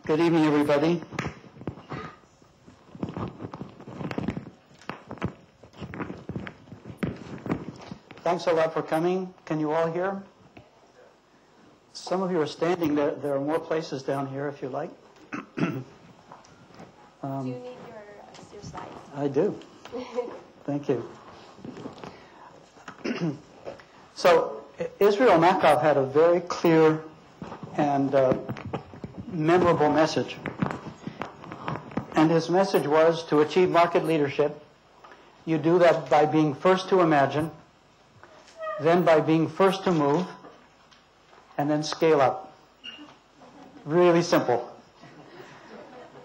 Good evening, everybody. Thanks a lot for coming. Can you all hear? Some of you are standing. There are more places down here if you like. Do you need your slides? I do. Thank you. So, Israel Makov had a very clear and memorable message. And his message was to achieve market leadership, you do that by being first to imagine, then by being first to move, and then scale up. Really simple.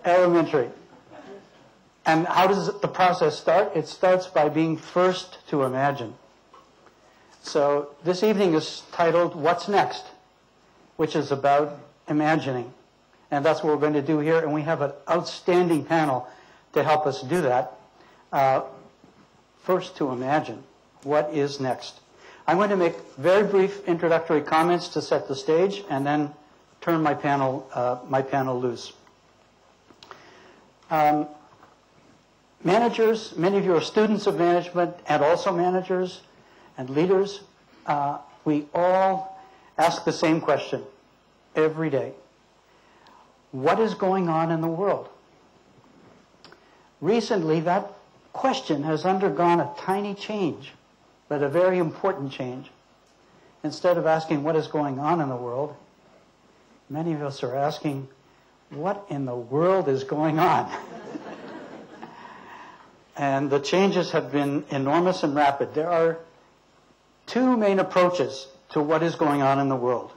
Elementary. And how does the process start? It starts by being first to imagine. So this evening is titled, What's Next? Which is about imagining. And that's what we're going to do here. And we have an outstanding panel to help us do that. First to imagine. What is next? I'm going to make very brief introductory comments to set the stage and then turn my panel loose. Managers, many of you are students of management and also managers and leaders. We all ask the same question every day. What is going on in the world? Recently, that question has undergone a tiny change, but a very important change. Instead of asking what is going on in the world, many of us are asking, what in the world is going on? And the changes have been enormous and rapid. There are two main approaches to what is going on in the world.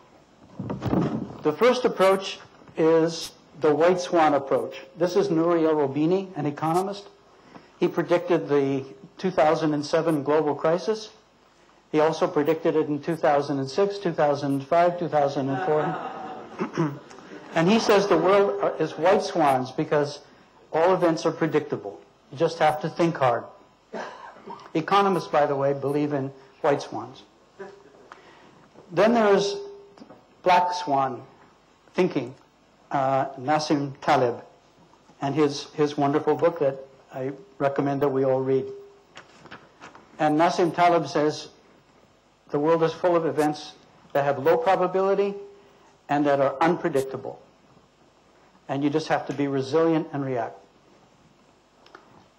The first approach is the white swan approach. This is Nurit Robini, an economist. He predicted the 2007 global crisis. He also predicted it in 2006, 2005, 2004. And he says the world is white swans because all events are predictable. You just have to think hard. Economists, by the way, believe in white swans. Then there's black swan thinking, Nassim Taleb, and his wonderful book that I recommend that we all read. And Nassim Taleb says the world is full of events that have low probability and that are unpredictable. And you just have to be resilient and react.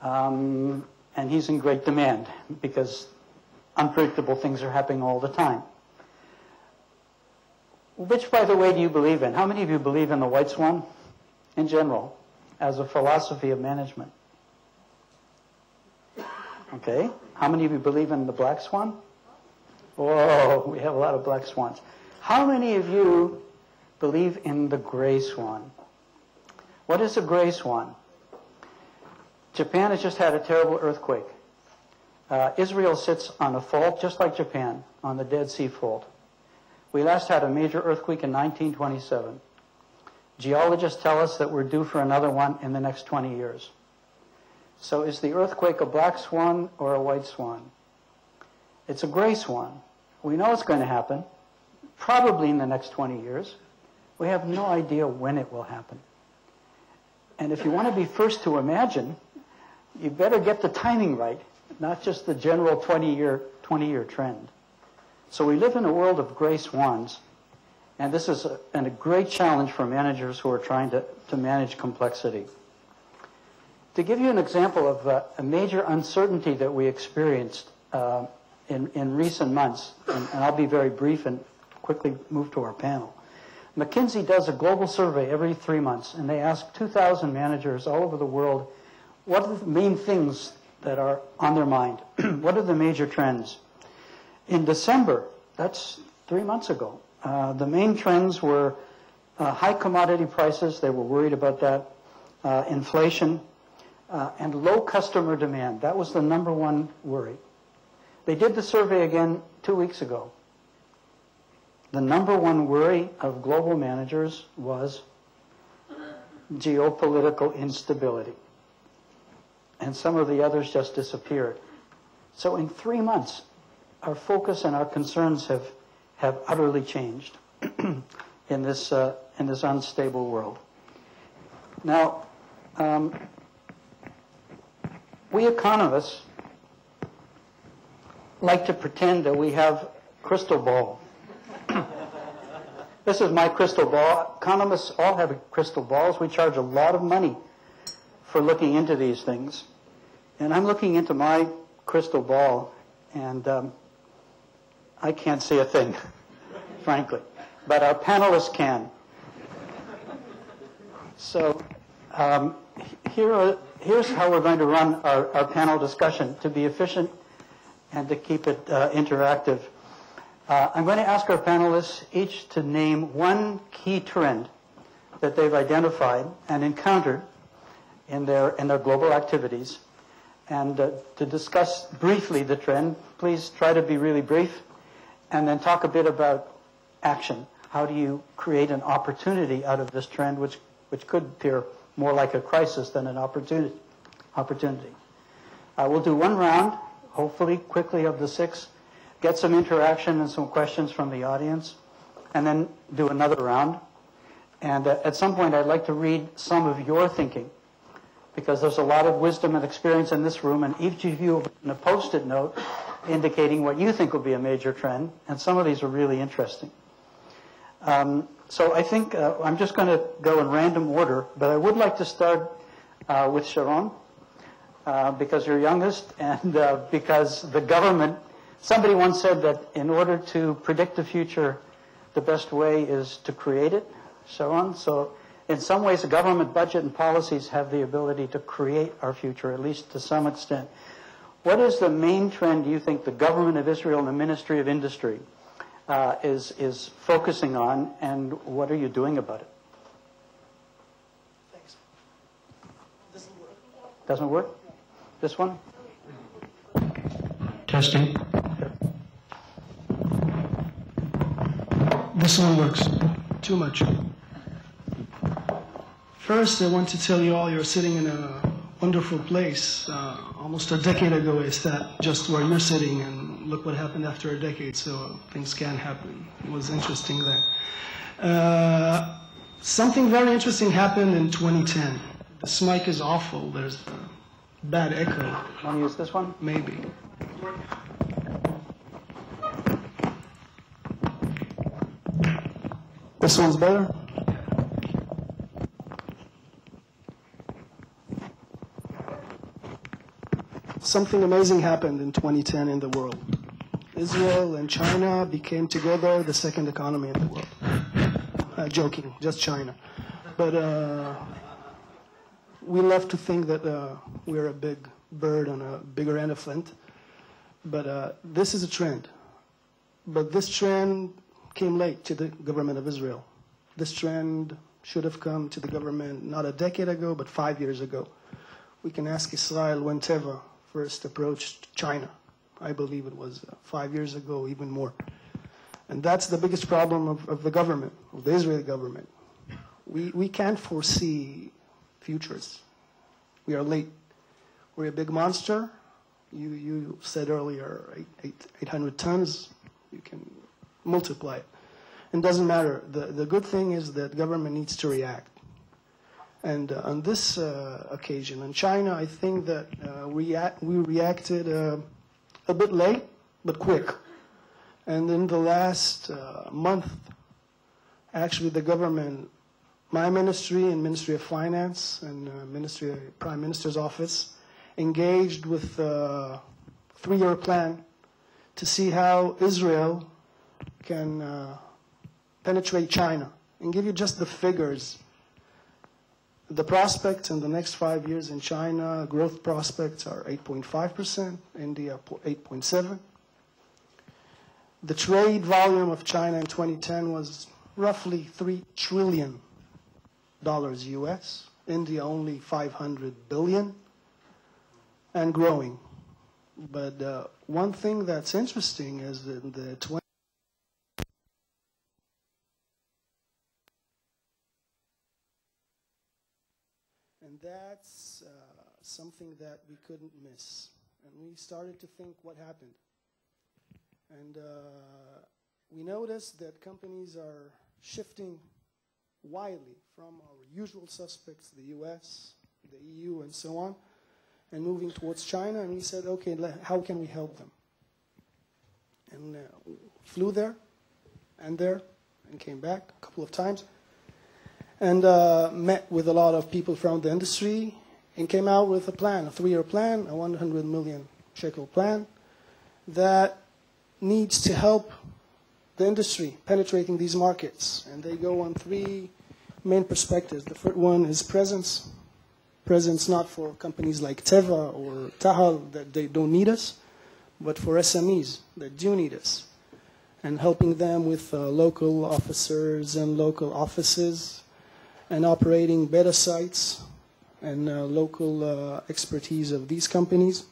And he's in great demand because unpredictable things are happening all the time. Which, by the way, do you believe in? How many of you believe in the white swan in general as a philosophy of management? Okay. How many of you believe in the black swan? Oh, we have a lot of black swans. How many of you believe in the gray swan? What is a gray swan? Japan has just had a terrible earthquake. Israel sits on a fault, just like Japan, on the Dead Sea Fault. We last had a major earthquake in 1927. Geologists tell us that we're due for another one in the next 20 years. So is the earthquake a black swan or a white swan? It's a gray swan. We know it's going to happen, probably in the next 20 years. We have no idea when it will happen. And if you want to be first to imagine, you better get the timing right, not just the general 20-year trend. So we live in a world of gray swans, and this is a great challenge for managers who are trying to manage complexity. To give you an example of a major uncertainty that we experienced in recent months, and I'll be very brief and quickly move to our panel. McKinsey does a global survey every 3 months, and they ask 2,000 managers all over the world, what are the main things that are on their mind? What are the major trends? In December, that's 3 months ago, the main trends were high commodity prices. They were worried about that. Inflation and low customer demand. That was the number one worry. They did the survey again 2 weeks ago. The number one worry of global managers was geopolitical instability. And some of the others just disappeared. So in 3 months, our focus and our concerns have utterly changed. in this unstable world. Now, we economists like to pretend that we have crystal ball. This is my crystal ball. Economists all have crystal balls. We charge a lot of money for looking into these things. And I'm looking into my crystal ball, and I can't see a thing, frankly. But our panelists can. So here's how we're going to run our panel discussion to be efficient and to keep it interactive. I'm going to ask our panelists each to name one key trend that they've identified and encountered in their global activities, and to discuss briefly the trend. Please try to be really brief, and then talk a bit about action. How do you create an opportunity out of this trend, which could appear more like a crisis than an opportunity? We'll do one round, hopefully quickly, of the 6. Get some interaction and some questions from the audience, and then do another round. And at some point, I'd like to read some of your thinking, because there's a lot of wisdom and experience in this room, and each of you have a Post-it note indicating what you think will be a major trend, and some of these are really interesting. So I think I'm just going to go in random order, but I would like to start with Sharon, because you're youngest, and because the government, somebody once said that in order to predict the future, the best way is to create it, Sharon. So in some ways, the government budget and policies have the ability to create our future, at least to some extent. What is the main trend you think the government of Israel and the Ministry of Industry is focusing on, and what are you doing about it? Thanks. Doesn't work. Doesn't work? This one? Testing. This one works. Too much. First, I want to tell you all you're sitting in a wonderful place. Almost a decade ago, I sat just where you're sitting, and look what happened after a decade, so things can happen. It was interesting then. Something very interesting happened in 2010. This mic is awful. There's a bad echo. Want to use this one? Maybe. This one's better? Something amazing happened in 2010 in the world. Israel and China became together the second economy in the world. Joking, just China. But we love to think that we're a big bird on a bigger elephant. But this is a trend. But this trend came late to the government of Israel. This trend should have come to the government not a decade ago, but 5 years ago. We can ask Israel when Teva first approached China. I believe it was 5 years ago, even more. And that's the biggest problem of the government, of the Israeli government. We can't foresee futures. We are late. We're a big monster. You said earlier 800 tons. You can multiply it. It doesn't matter. The good thing is that government needs to react. And on this occasion, in China, I think that we reacted a bit late, but quick. And in the last month, actually the government, my ministry and Ministry of Finance and Prime Minister's Office engaged with a 3-year plan to see how Israel can penetrate China. And give you just the figures. The prospects in the next 5 years in China, growth prospects are 8.5%, India 8.7%. The trade volume of China in 2010 was roughly $3 trillion US. India only 500 billion and growing. But one thing that's interesting is that the 20 and that's something that we couldn't miss. And we started to think what happened. And we noticed that companies are shifting widely from our usual suspects, the US, the EU, and so on, and moving towards China. And we said, okay, how can we help them? And flew there, and came back a couple of times, and met with a lot of people from the industry, and came out with a plan, a 3-year plan, a 100 million shekel plan that needs to help the industry penetrating these markets. And they go on 3 main perspectives. The first one is presence. Presence not for companies like Teva or Tahal that they don't need us, but for SMEs that do need us. And helping them with local officers and local offices and operating beta sites and local expertise of these companies.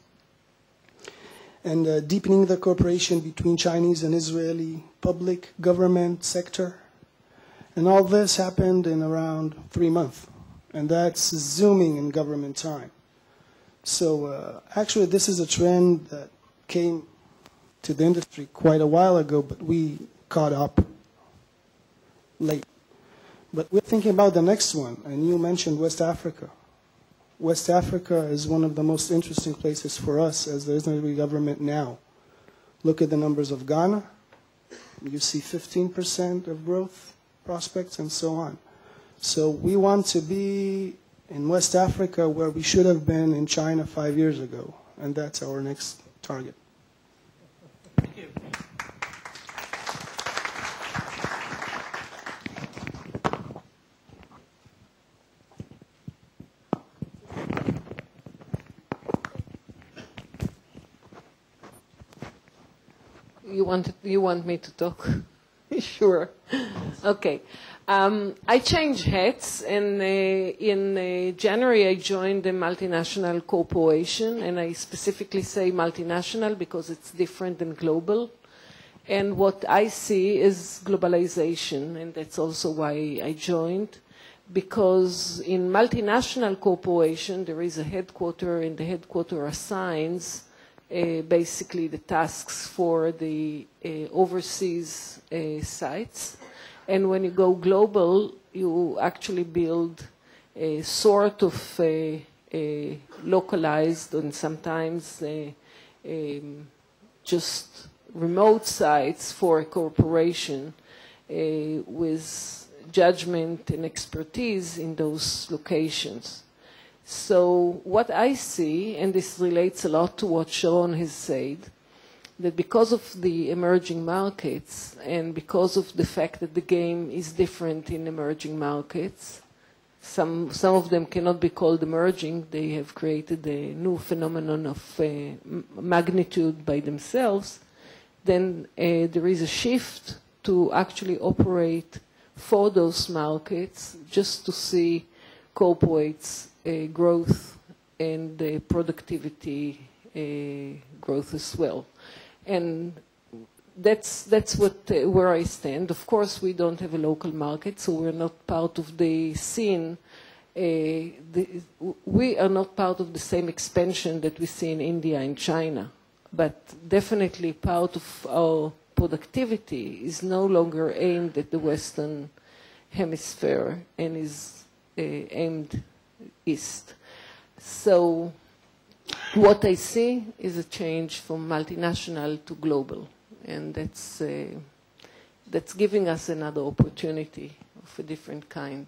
And deepening the cooperation between Chinese and Israeli public government sector. And all this happened in around 3 months. And that's zooming in government time. So actually this is a trend that came to the industry quite a while ago, but we caught up late. But we're thinking about the next one, and you mentioned West Africa. West Africa is one of the most interesting places for us as the Israeli government now. Look at the numbers of Ghana. You see 15% of growth prospects and so on. So we want to be in West Africa where we should have been in China 5 years ago, and that's our next target. Thank you. You want me to talk? Sure. Okay. I changed hats, and in January I joined a multinational corporation, and I specifically say multinational because it's different than global. And what I see is globalization, and that's also why I joined, because in multinational corporation there is a headquarter, and the headquarter assigns basically the tasks for the overseas sites. And when you go global, you actually build a sort of localized and sometimes just remote sites for a corporation with judgment and expertise in those locations. So what I see, and this relates a lot to what Sharon has said, that because of the emerging markets and because of the fact that the game is different in emerging markets, some of them cannot be called emerging. They have created a new phenomenon of magnitude by themselves. Then there is a shift to actually operate for those markets just to see corporates growth and productivity growth as well. And that's where I stand. Of course, we don't have a local market, so we're not part of the scene. We are not part of the same expansion that we see in India and China. But definitely part of our productivity is no longer aimed at the Western Hemisphere and is aimed east. So what I see is a change from multinational to global, and that's giving us another opportunity of a different kind.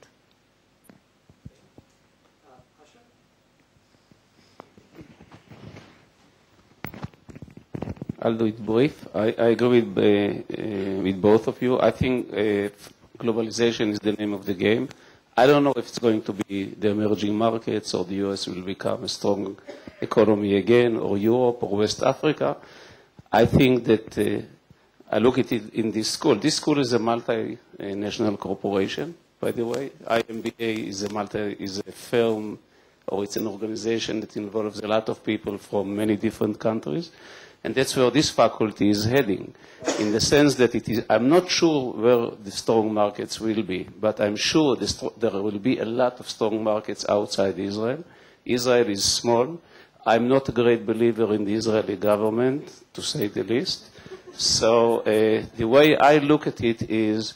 I'll do it brief. I agree with both of you. I think globalization is the name of the game. I don't know if it's going to be the emerging markets or the US will become a strong economy again, or Europe or West Africa. I think that I look at it in this school. This school is a multinational corporation, by the way. IMBA is a firm, or it's an organization that involves a lot of people from many different countries. And that's where this faculty is heading, in the sense that it is, I'm not sure where the strong markets will be, but I'm sure there will be a lot of strong markets outside Israel. Israel is small. I'm not a great believer in the Israeli government, to say the least. So the way I look at it is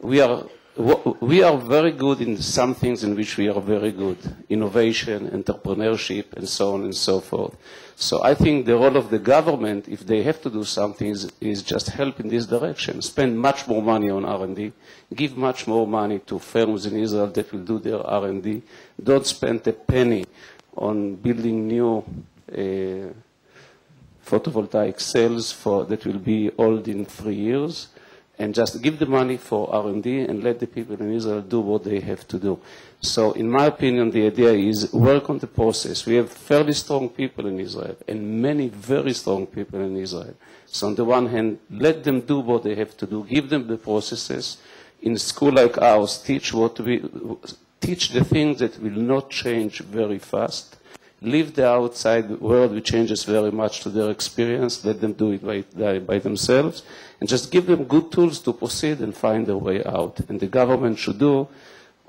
we are very good in some things in which we are very good. Innovation, entrepreneurship, and so on and so forth. So I think the role of the government, if they have to do something, is just help in this direction. Spend much more money on R&D. Give much more money to firms in Israel that will do their R&D. Don't spend a penny on building new photovoltaic cells that will be old in 3 years. And just give the money for R&D and let the people in Israel do what they have to do. So in my opinion, the idea is work on the process. We have fairly strong people in Israel and many very strong people in Israel. So on the one hand, let them do what they have to do. Give them the processes. In a school like ours, teach the things that will not change very fast. Leave the outside world, which changes very much to their experience. Let them do it by themselves. And just give them good tools to proceed and find their way out. And the government should do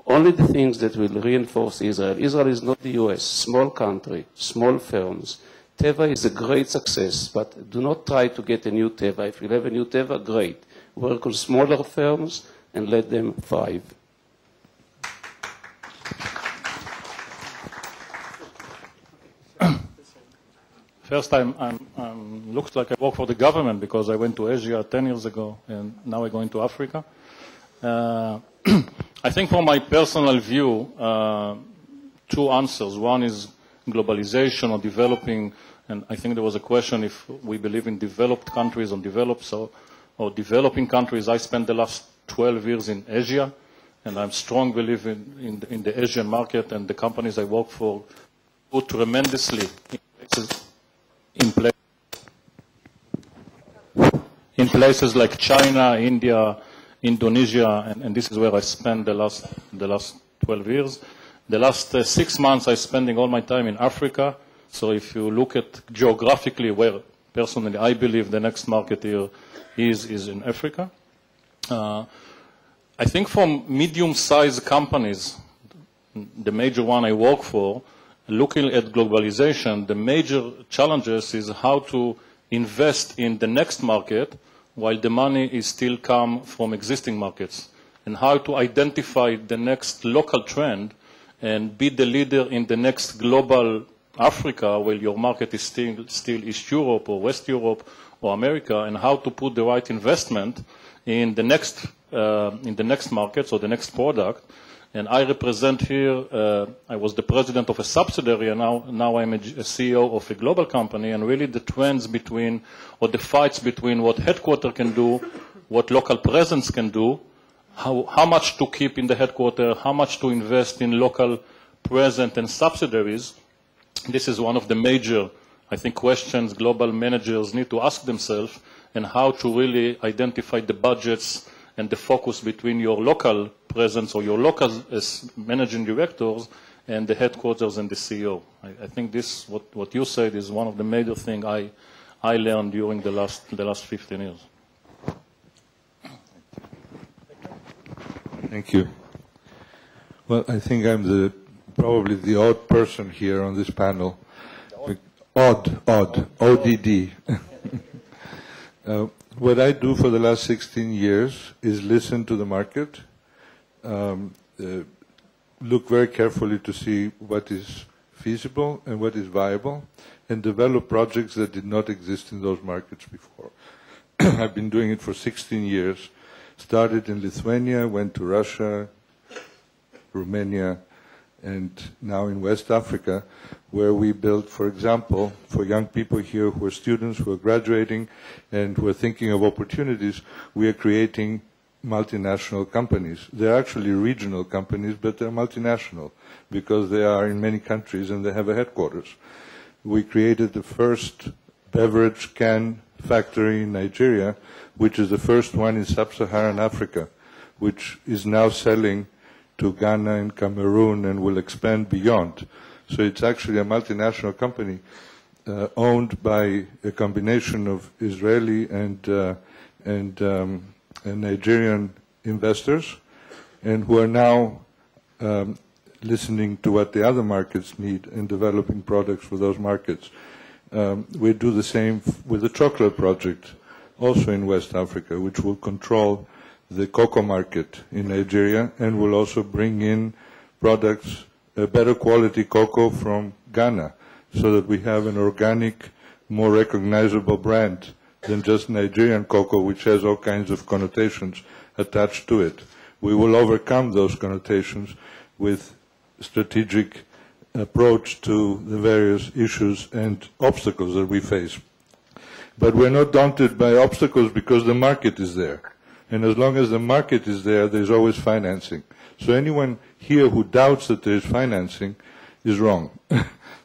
only the things that will reinforce Israel. Israel is not the US, small country, small firms. Teva is a great success, but do not try to get a new Teva. If you have a new Teva, great. Work on smaller firms and let them thrive. First, looks like I work for the government because I went to Asia 10 years ago, and now I'm going to Africa. I think from my personal view, two answers. One is globalization or developing, and I think there was a question if we believe in developed countries or developing countries. I spent the last 12 years in Asia, and I'm a strong believer in the Asian market, and the companies I work for grew tremendously in places like China, India, Indonesia, and this is where I spent the last 12 years. The last 6 months I'm spending all my time in Africa. So if you look at geographically where personally I believe the next market here is in Africa. I think from medium-sized companies, the major one I work for, looking at globalization, the major challenges is how to invest in the next market while the money is still come from existing markets, and how to identify the next local trend and be the leader in the next global Africa while your market is still East Europe or West Europe or America, and how to put the right investment in the next markets or the next product. And I represent here, I was the president of a subsidiary, and now I'm a CEO of a global company, and really the trends between, or the fights between what headquarters can do, what local presence can do, how much to keep in the headquarters, how much to invest in local presence and subsidiaries. This is one of the major, I think, questions global managers need to ask themselves, and how to really identify the budgets and the focus between your local presence or your local managing directors and the headquarters and the CEO. I think this, what you said, is one of the major things I learned during the last 15 years. Thank you. Well, I think I'm probably the odd person here on this panel. Odd, ODD. What I do for the last 16 years is listen to the market, look very carefully to see what is feasible and what is viable, and develop projects that did not exist in those markets before. I've been doing it for 16 years. Started in Lithuania, went to Russia, Romania, and now in West Africa, where we built, for example, for young people here who are students, who are graduating, and who are thinking of opportunities, we are creating multinational companies. They're actually regional companies, but they're multinational because they are in many countries and they have a headquarters. We created the first beverage can factory in Nigeria, which is the first one in sub-Saharan Africa, which is now selling to Ghana and Cameroon and will expand beyond. So it's actually a multinational company owned by a combination of Israeli and Nigerian investors, and who are now listening to what the other markets need and developing products for those markets. We do the same with the chocolate project, also in West Africa, which will control the cocoa market in Nigeria, and will also bring in products, better quality cocoa from Ghana, so that we have an organic, more recognizable brand than just Nigerian cocoa, which has all kinds of connotations attached to it. We will overcome those connotations with strategic approach to the various issues and obstacles that we face. But we're not daunted by obstacles because the market is there. And as long as the market is there, there's always financing. So anyone here who doubts that there is financing is wrong.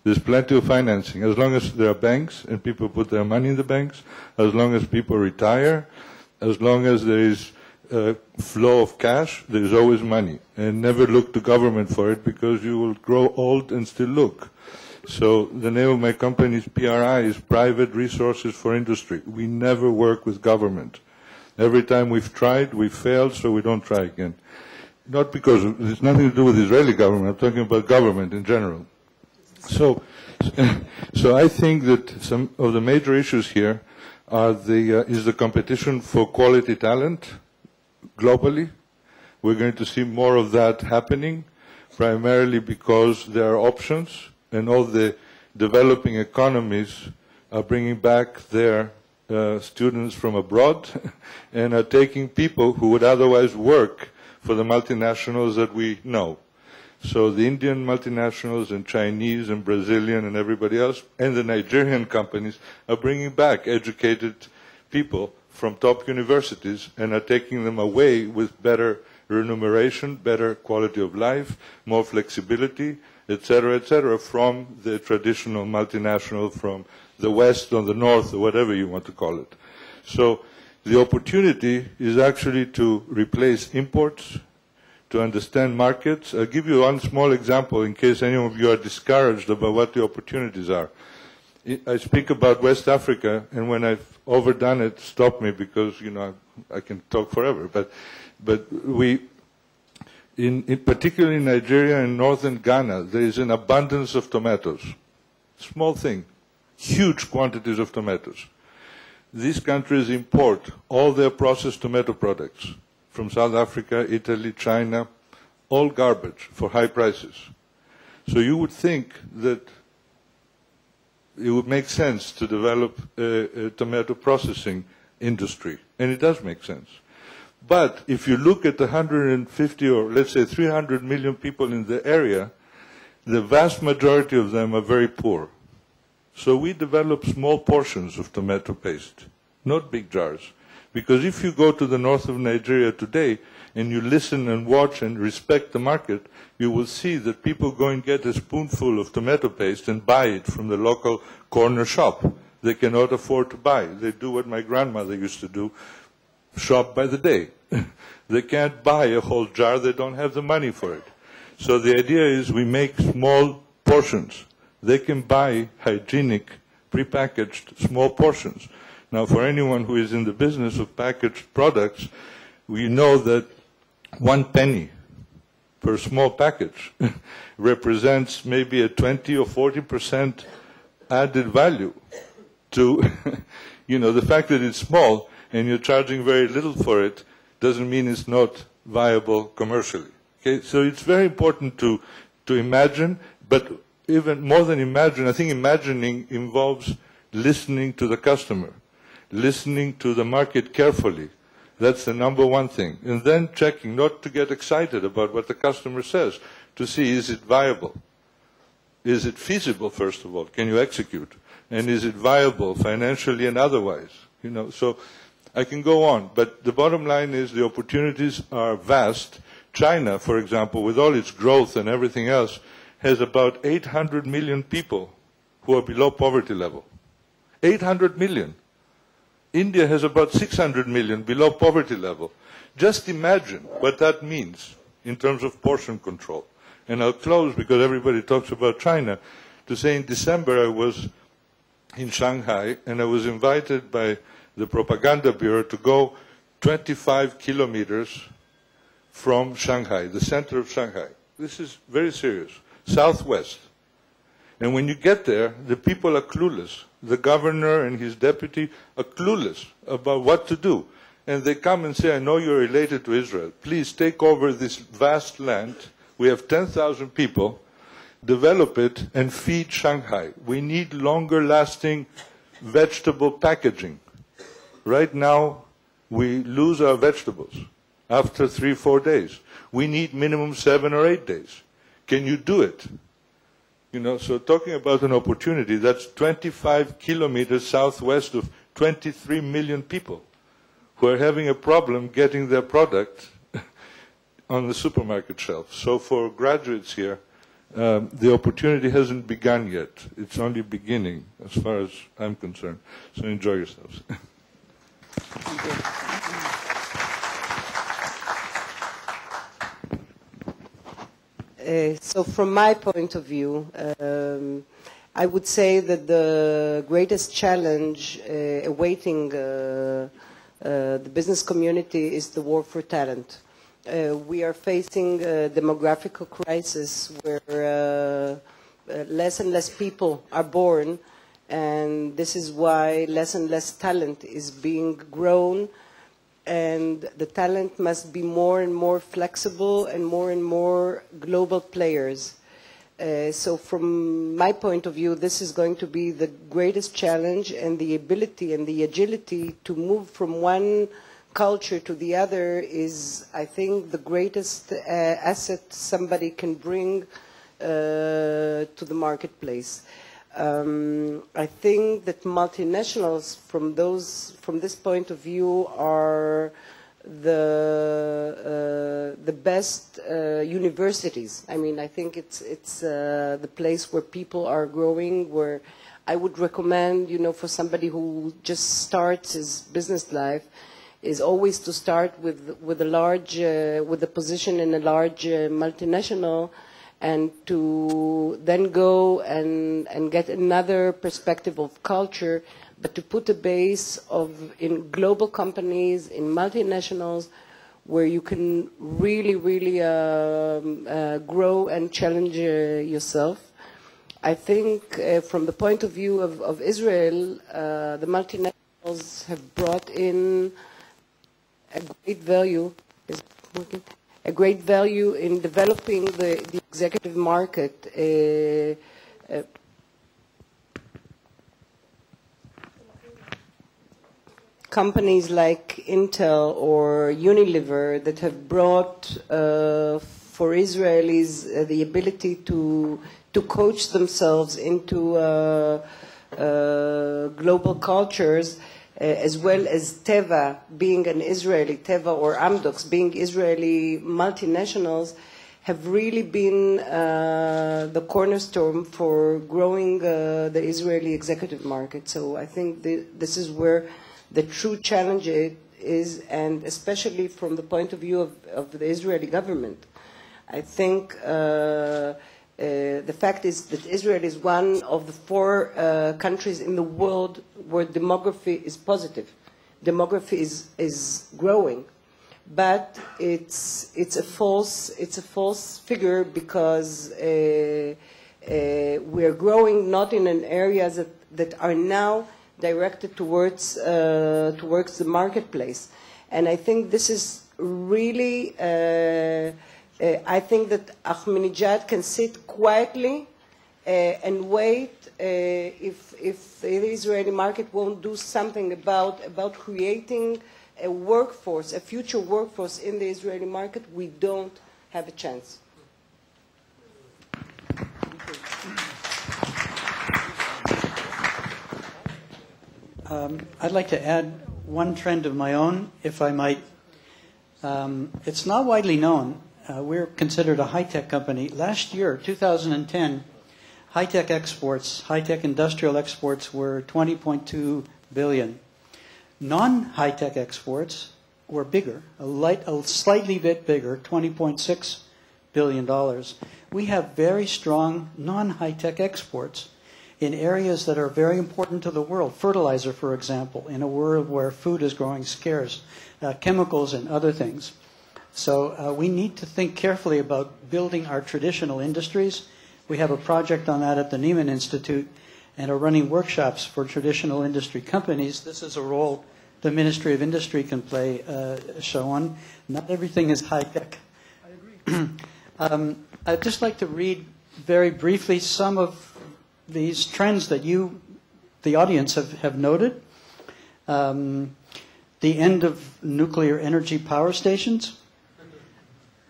There's plenty of financing. As long as there are banks and people put their money in the banks, as long as people retire, as long as there is a flow of cash, there is always money. And never look to government for it, because you will grow old and still look. So the name of my company is PRI, is Private Resources for Industry. We never work with government. Every time we've tried, we've failed, so we don't try again. Not because it's nothing to do with the Israeli government. I'm talking about government in general. So I think that some of the major issues here are is the competition for quality talent globally. We're going to see more of that happening, primarily because there are options, and all the developing economies are bringing back their students from abroad and are taking people who would otherwise work for the multinationals that we know. So the Indian multinationals and Chinese and Brazilian and everybody else, and the Nigerian companies are bringing back educated people from top universities and are taking them away with better remuneration, better quality of life, more flexibility, etc., from the traditional multinational from the West or the North or whatever you want to call it. So the opportunity is actually to replace imports, to understand markets. I'll give you one small example in case any of you are discouraged about what the opportunities are. I speak about West Africa, and when I've overdone it, stop me, because, you know, I can talk forever. But we, particularly in Nigeria and northern Ghana, there is an abundance of tomatoes. Small thing. Huge quantities of tomatoes. These countries import all their processed tomato products from South Africa, Italy, China, all garbage for high prices. So you would think that it would make sense to develop a tomato processing industry, and it does make sense. But if you look at the 150 or let's say 300 million people in the area, the vast majority of them are very poor. So we develop small portions of tomato paste, not big jars. Because if you go to the north of Nigeria today and you listen and watch and respect the market, you will see that people go and get a spoonful of tomato paste and buy it from the local corner shop. They cannot afford to buy. They do what my grandmother used to do, shop by the day. They can't buy a whole jar. They don't have the money for it. So the idea is we make small portions. They can buy hygienic, prepackaged small portions. Now, for anyone who is in the business of packaged products, we know that 1 penny per small package represents maybe a 20 or 40% added value to, you know, the fact that it's small and you're charging very little for it doesn't mean it's not viable commercially. Okay, so it's very important to imagine, but even more than imagine, I think imagining involves listening to the customer, listening to the market carefully. That's the number one thing. And then checking, not to get excited about what the customer says, to see, is it viable? Is it feasible, first of all? Can you execute? And is it viable financially and otherwise? You know, so I can go on, but the bottom line is the opportunities are vast. China, for example, with all its growth and everything else, has about 800 million people who are below poverty level. 800 million. India has about 600 million below poverty level. Just imagine what that means in terms of portion control. And I'll close, because everybody talks about China, to say in December I was in Shanghai and I was invited by the propaganda bureau to go 25 kilometers from Shanghai, the center of Shanghai. This is very serious. Southwest. And when you get there, the people are clueless. The governor and his deputy are clueless about what to do. and they come and say, I know you're related to Israel. Please take over this vast land. We have 10,000 people. Develop it and feed Shanghai. We need longer-lasting vegetable packaging. Right now, we lose our vegetables after 3-4 days. We need minimum 7 or 8 days. Can you do it? You know, so talking about an opportunity, that's 25 kilometers southwest of 23 million people who are having a problem getting their product on the supermarket shelf. So for graduates here, the opportunity hasn't begun yet. It's only beginning, as far as I'm concerned. So enjoy yourselves. Thank you. So from my point of view, I would say that the greatest challenge awaiting the business community is the war for talent. We are facing a demographic crisis where less and less people are born, and this is why less and less talent is being grown, and the talent must be more and more flexible and more global players. So from my point of view, this is going to be the greatest challenge, and the ability and the agility to move from one culture to the other is, I think, the greatest asset somebody can bring to the marketplace. I think that multinationals, from this point of view, are the best universities. I mean, I think it's the place where people are growing. Where I would recommend, you know, for somebody who just starts his business life, is always to start with a position in a large multinational, and to then go and get another perspective of culture, but to put a base in global companies, in multinationals, where you can really grow and challenge yourself. I think from the point of view of Israel, the multinationals have brought in a great value in developing the executive market. Companies like Intel or Unilever that have brought for Israelis the ability to coach themselves into global cultures, as well as Teva being an Israeli, Teva or Amdocs being Israeli multinationals, have really been the cornerstone for growing the Israeli executive market. So I think this is where the true challenge is, and especially from the point of view of the Israeli government. I think the fact is that Israel is one of the 4 countries in the world where demography is positive. Demography is growing, but it's a false figure, because we are growing not in an areas that are now directed towards the marketplace, and I think this is really. I think that Ahmadinejad can sit quietly and wait if the Israeli market won't do something about creating a workforce, a future workforce in the Israeli market. We don't have a chance. I'd like to add one trend of my own, if I might. It's not widely known. We're considered a high-tech company. Last year, 2010, high-tech exports, high-tech industrial exports were $20.2 billion. Non-high-tech exports were bigger, a slightly bit bigger, $20.6 billion. We have very strong non-high-tech exports in areas that are very important to the world. Fertilizer, for example, in a world where food is growing scarce, chemicals and other things. So we need to think carefully about building our traditional industries. We have a project on that at the Neiman Institute and are running workshops for traditional industry companies. This is a role the Ministry of Industry can play, Sharon. Not everything is high-tech. I agree. I'd just like to read very briefly some of these trends that you, the audience, have noted. The end of nuclear energy power stations,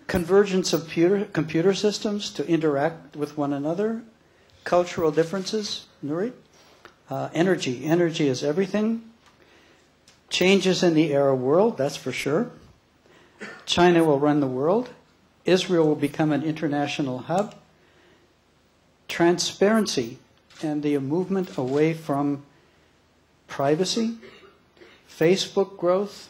convergence of computer systems to interact with one another, cultural differences, Nurit, energy is everything, changes in the Arab world, that's for sure, China will run the world, Israel will become an international hub, transparency and the movement away from privacy, Facebook growth.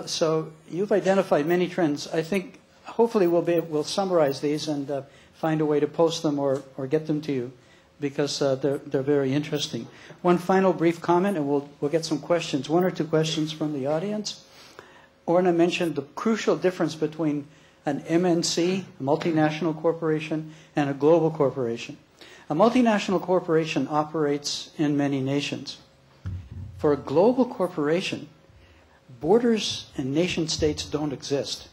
So you've identified many trends. I think hopefully we'll summarize these and find a way to post them or get them to you because they're very interesting. One final brief comment and we'll get some questions, one or two questions from the audience. Orna mentioned the crucial difference between an MNC, a multinational corporation, and a global corporation. A multinational corporation operates in many nations. For a global corporation, borders and nation states don't exist.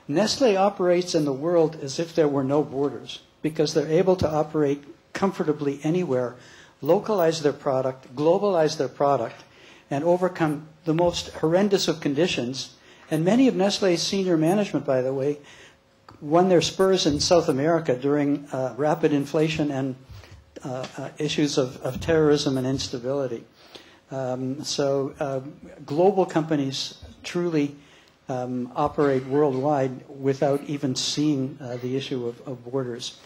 Nestle operates in the world as if there were no borders because they're able to operate comfortably anywhere, localize their product, globalize their product, and overcome the most horrendous of conditions. And many of Nestle's senior management, by the way, won their spurs in South America during rapid inflation and issues of terrorism and instability. So global companies truly operate worldwide without even seeing the issue of borders.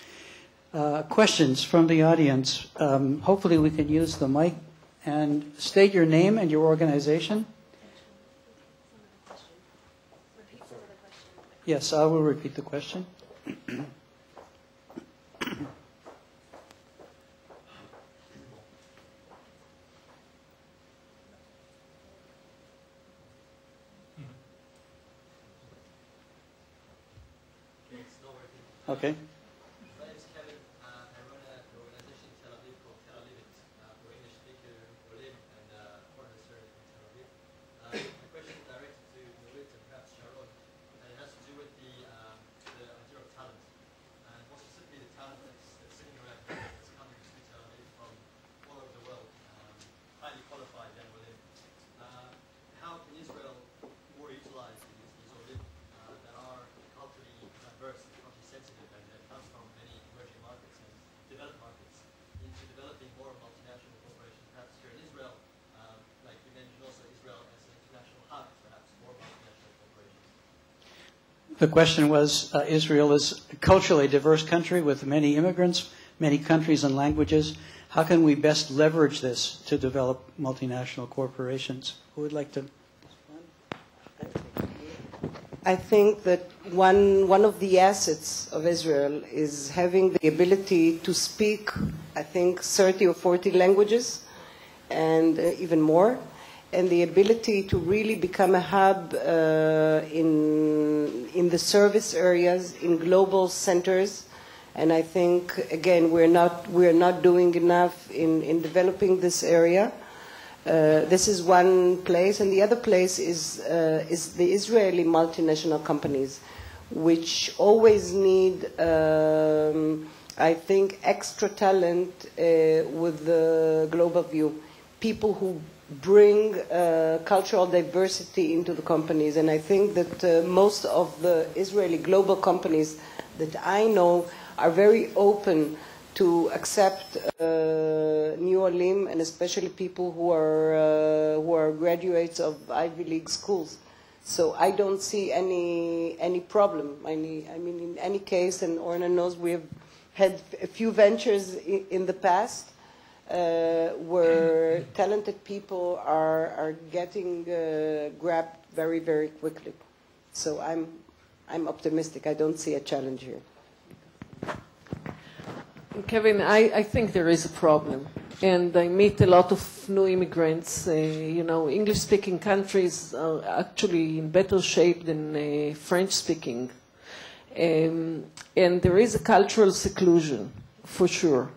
Questions from the audience. Hopefully we can use the mic and state your name and your organization. Yes, I will repeat the question. Okay. My name is Kevin. I run an organization in Tel Aviv called Tel Aviv for English speaker Olim and Orna in Tel Aviv. My question is directed to Nurit and perhaps Sharon, and it has to do with the idea of talent, and more specifically the talent that's sitting around here that's coming to Tel Aviv from all over the world, highly qualified young Olim. How can Israel more utilize these Olim that are culturally diverse? Sensitive and that comes from many emerging markets and developed markets into developing more multinational corporations, perhaps here in Israel, like you mentioned also Israel as an international hub, perhaps more multinational corporations. The question was, Israel is a culturally diverse country with many immigrants, many countries and languages. How can we best leverage this to develop multinational corporations? Who would like to? I think that one of the assets of Israel is having the ability to speak, I think, 30 or 40 languages and even more, and the ability to really become a hub in the service areas, in global centers. And I think, again, we're not doing enough in developing this area. This is one place, and the other place is the Israeli multinational companies, which always need, I think, extra talent with the global view. People who bring cultural diversity into the companies, and I think that most of the Israeli global companies that I know are very open to accept new Olim, and especially people who are graduates of Ivy League schools. So I don't see any problem. I mean, in any case, and Orna knows, we have had a few ventures in the past where talented people are getting grabbed very, very quickly. So I'm optimistic. I don't see a challenge here. Kevin, I think there is a problem, and I meet a lot of new immigrants. English-speaking countries are actually in better shape than French-speaking, and there is a cultural seclusion, for sure.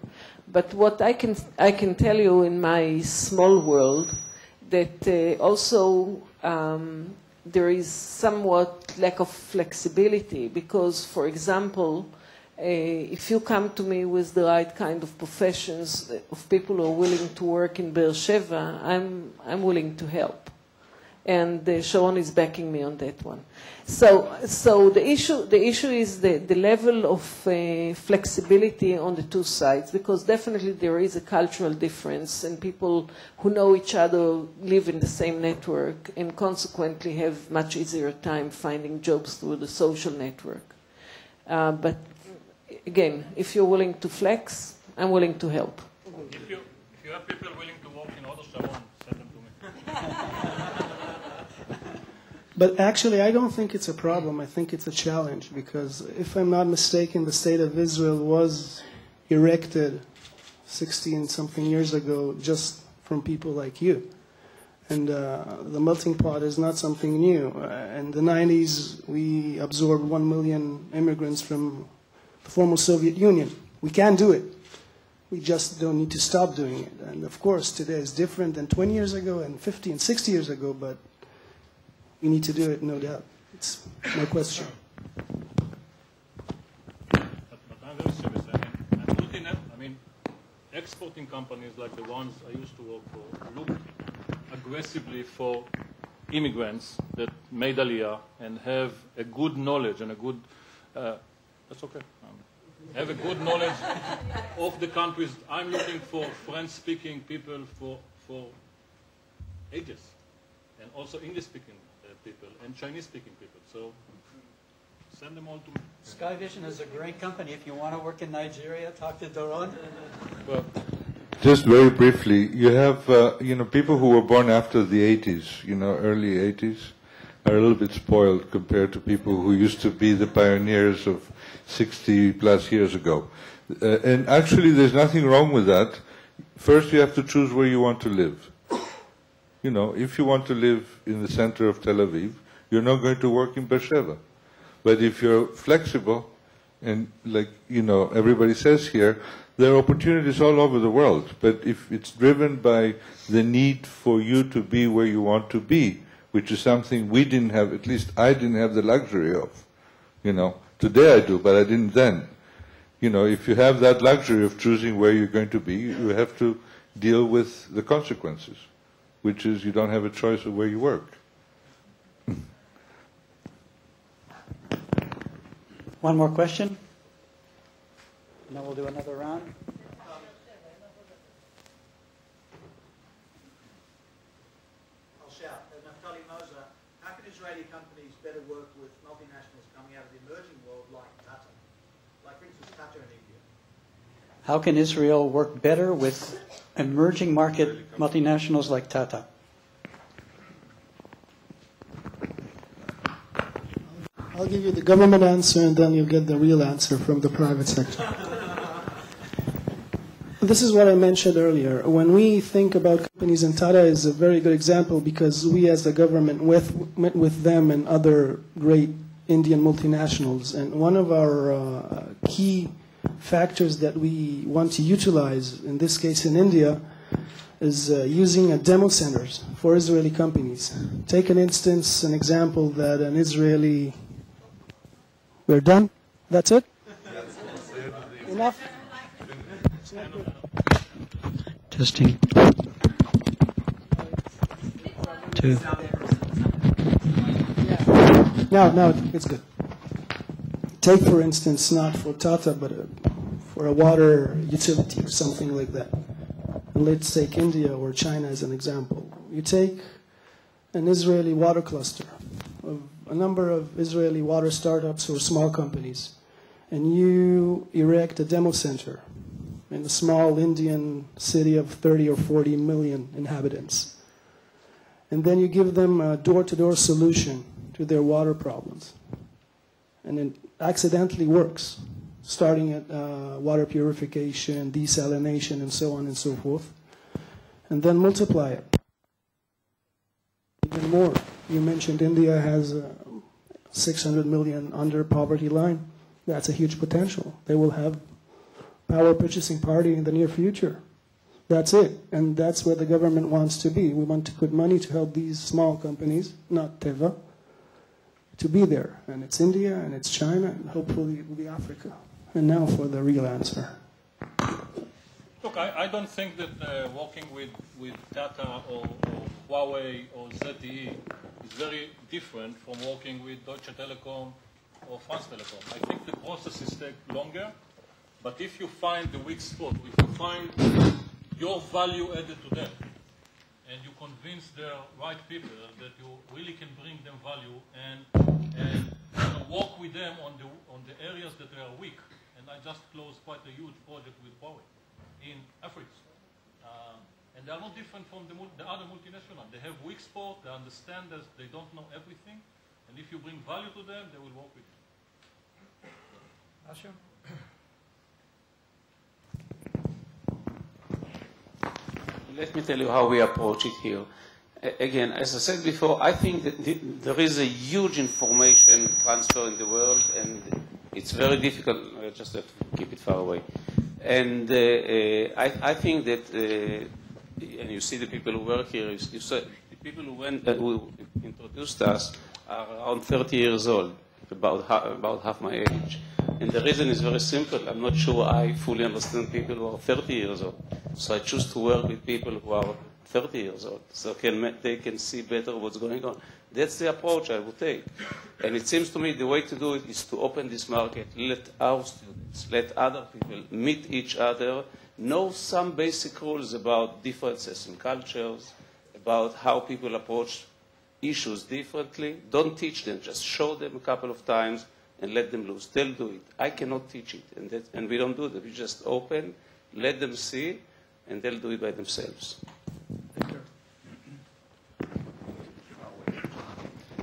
But what I can tell you in my small world, that also there is somewhat lack of flexibility because, for example, if you come to me with the right kind of professions of people who are willing to work in Be'er Sheva, I'm willing to help. And Sharon is backing me on that one. So the issue is the level of flexibility on the two sides, because definitely there is a cultural difference, and people who know each other live in the same network and consequently have much easier time finding jobs through the social network. But again, if you're willing to flex, I'm willing to help. If you have people willing to work in other Sharon, send them to me. But actually, I don't think it's a problem. I think it's a challenge because, if I'm not mistaken, the State of Israel was erected 16-something years ago just from people like you. And the melting pot is not something new. In the 90s, we absorbed 1 million immigrants from the former Soviet Union. We can do it. We just don't need to stop doing it. And of course, today is different than 20 years ago and 50 and 60 years ago, but we need to do it, no doubt. It's no question. But I'm very serious. I'm looking at, exporting companies like the ones I used to work for look aggressively for immigrants that made Aliyah and have a good knowledge and a good, that's okay. Have a good knowledge of the countries. I'm looking for French-speaking people for ages, and also English-speaking people and Chinese-speaking people. So send them all to me. SkyVision is a great company. If you want to work in Nigeria, talk to Doron. Well, just very briefly, you have people who were born after the 80s, early 80s, are a little bit spoiled compared to people who used to be the pioneers of 60 plus years ago. And actually, there's nothing wrong with that. First, you have to choose where you want to live. If you want to live in the center of Tel Aviv, you're not going to work in Beersheba. But if you're flexible, and everybody says here, there are opportunities all over the world. But if it's driven by the need for you to be where you want to be, which is something we didn't have, at least I didn't have the luxury of, Today I do, but I didn't then. If you have that luxury of choosing where you're going to be, you have to deal with the consequences, which is you don't have a choice of where you work. One more question? And then we'll do another round. I'll shout. Naftali Moser, how can Israeli companies better work with multinationals coming out of the emerging world like Tata? Like, for instance, Tata in India. How can Israel work better with emerging market multinationals like Tata? I'll give you the government answer, and then you'll get the real answer from the private sector. This is what I mentioned earlier. When we think about companies, and Tata is a very good example because we as the government met with them and other great Indian multinationals. And one of our key factors that we want to utilize, in this case in India, is using demo centers for Israeli companies. Take an example that an Israeli... We're done? That's it? Enough? Testing. 2. No, it's good. Take, for instance, not for Tata, but for a water utility or something like that. And let's take India or China as an example. You take an Israeli water cluster of a number of Israeli water startups or small companies, and you erect a demo center in a small Indian city of 30 or 40 million inhabitants. And then you give them a door-to-door solution to their water problems. And it accidentally works, starting at water purification, desalination, and so on and so forth. And then multiply it. Even more. You mentioned India has 600 million under poverty line. That's a huge potential. They will have power purchasing party in the near future. That's it. And that's where the government wants to be. We want to put money to help these small companies, not Teva, to be there. And it's India, and it's China, and hopefully it will be Africa. And now for the real answer. Look, I don't think that working with Tata or Huawei or ZTE is very different from working with Deutsche Telekom or France Telecom. I think the processes take longer, but if you find the weak spot, if you find your value added to them, and you convince the right people that you really can bring them value and work with them on the areas that they are weak. And I just closed quite a huge project with Huawei in Africa. And they are not different from the other multinational. They have weak spot, they understand that they don't know everything, and if you bring value to them, they will work with you. Asher? Let me tell you how we approach it here. Again, as I said before, I think that there is a huge information transfer in the world, and it's very difficult. I just have to keep it far away. And I think that, and you see the people who work here, you said the people who introduced us are around 30 years old, about half my age. And the reason is very simple. I'm not sure I fully understand people who are 30 years old. So I choose to work with people who are 30 years old, so they can see better what's going on. That's the approach I would take. And it seems to me the way to do it is to open this market, let our students, let other people meet each other, know some basic rules about differences in cultures, about how people approach issues differently. Don't teach them, just show them a couple of times and let them loose. They'll do it. I cannot teach it, and we don't do that. We just open, let them see, and they'll do it by themselves.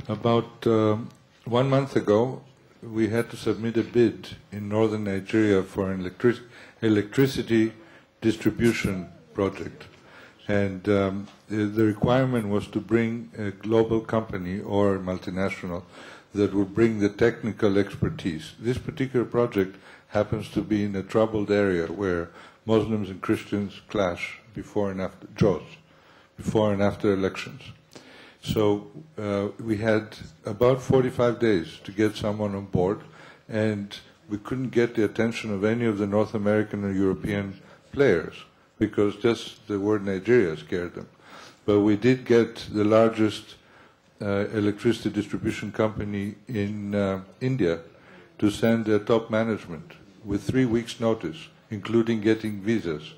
About 1 month ago, we had to submit a bid in northern Nigeria for an electricity distribution project. And the requirement was to bring a global company or multinational that would bring the technical expertise. This particular project happens to be in a troubled area where Muslims and Christians clash before and after elections. So we had about 45 days to get someone on board, and we couldn't get the attention of any of the North American or European players because just the word Nigeria scared them. But we did get the largest electricity distribution company in India to send their top management with 3 weeks' notice, including getting visas.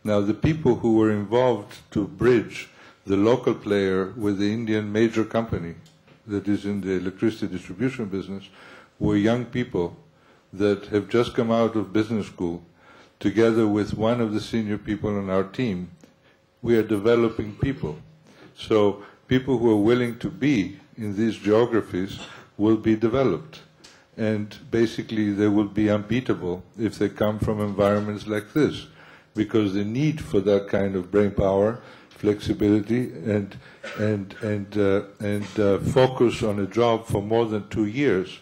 Now, the people who were involved to bridge the local player with the Indian major company that is in the electricity distribution business were young people that have just come out of business school. Together with one of the senior people on our team, we are developing people. So people who are willing to be in these geographies will be developed. And basically they will be unbeatable if they come from environments like this, because the need for that kind of brain power, flexibility, and focus on a job for more than 2 years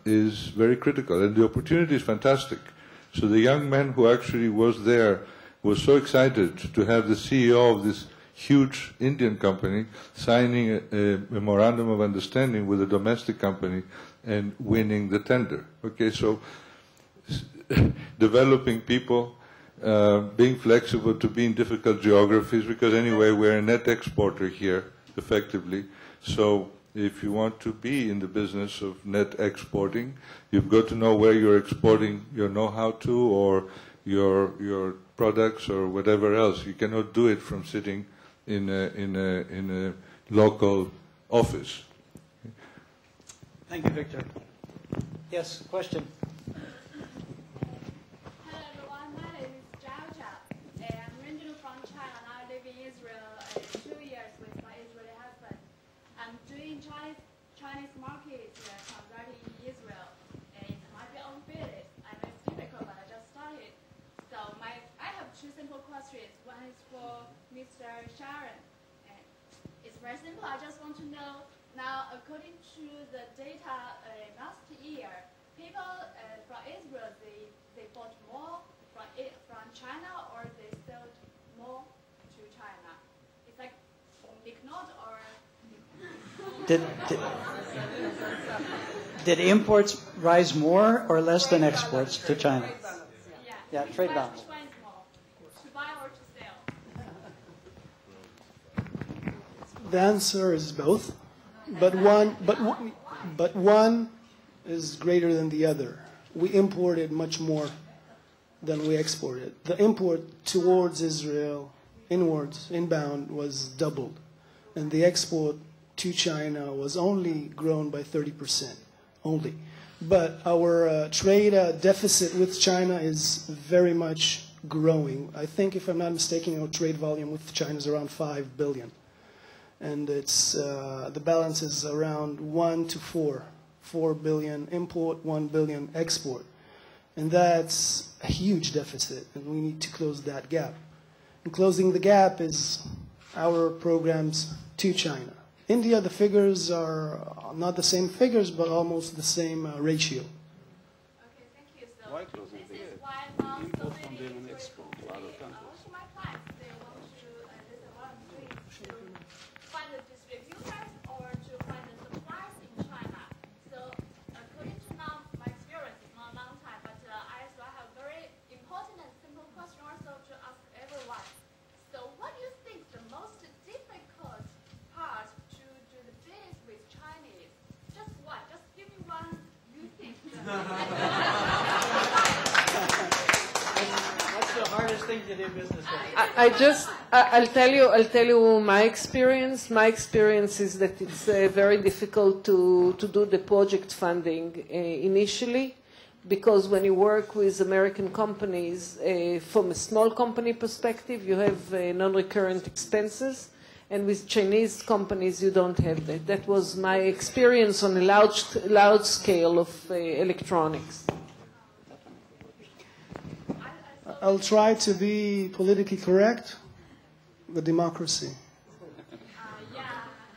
is very critical. And the opportunity is fantastic. So the young man who actually was there was so excited to have the CEO of this huge Indian company signing a memorandum of understanding with a domestic company and winning the tender. Okay, so developing people, being flexible to be in difficult geographies, because anyway we're a net exporter here, effectively. So if you want to be in the business of net exporting, you've got to know where you're exporting your know-how to, or your products, or whatever else. You cannot do it from sitting in a local office. Thank you, Victor. Yes, question. Hello everyone, my name is Georgia. I'm originally from China and I live in Israel 2 years with my Israeli husband. I'm doing Chinese markets converting in Israel. It might be unfitted. I know it's difficult, but I just started. So I have 2 simple questions. One is for Mr. Sharon. It's very simple. I just want to know, now according to the data last year, people from Israel, they bought more from China, or they sold Did imports rise more or less than exports to China? Yeah, trade balance. To buy or to sell? The answer is both, but one is greater than the other. We imported much more than we exported. The import towards Israel, inbound, was doubled, and the export to China was only grown by 30%, only. But our trade deficit with China is very much growing. I think, if I'm not mistaken, our trade volume with China is around 5 billion. And it's the balance is around 1 to 4. 4 billion import, 1 billion export. And that's a huge deficit, and we need to close that gap. And closing the gap is our programs to China. India, the figures are not the same figures, but almost the same ratio. Okay, thank you. So Why closing the this is gap? why Import from them and export to other countries. also my clients, they want to, this is what I'm doing, to find the distributors or to find the suppliers in China. So according to now, my experience is not a long time, but I also have a very important and simple question also to ask everyone. So what do you think the most difficult part to do the business with Chinese? Just what? Just give me one you think. What's the hardest thing to do business with? I'll tell you my experience. My experience is that it's very difficult to do the project funding initially, because when you work with American companies, from a small company perspective, you have non-recurrent expenses, and with Chinese companies, you don't have that. That was my experience on a large scale of electronics. I'll try to be politically correct. The democracy.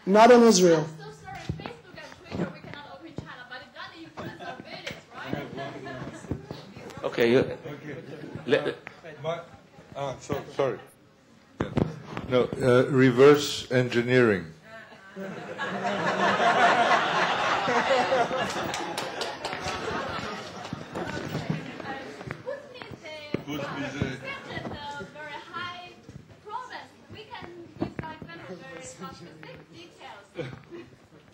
Not in Israel. I'm so sorry, Facebook and Twitter, we cannot open China, but it does influence our business, right? Okay. Sorry. No, reverse engineering. Very high province. We can give my family very specific details.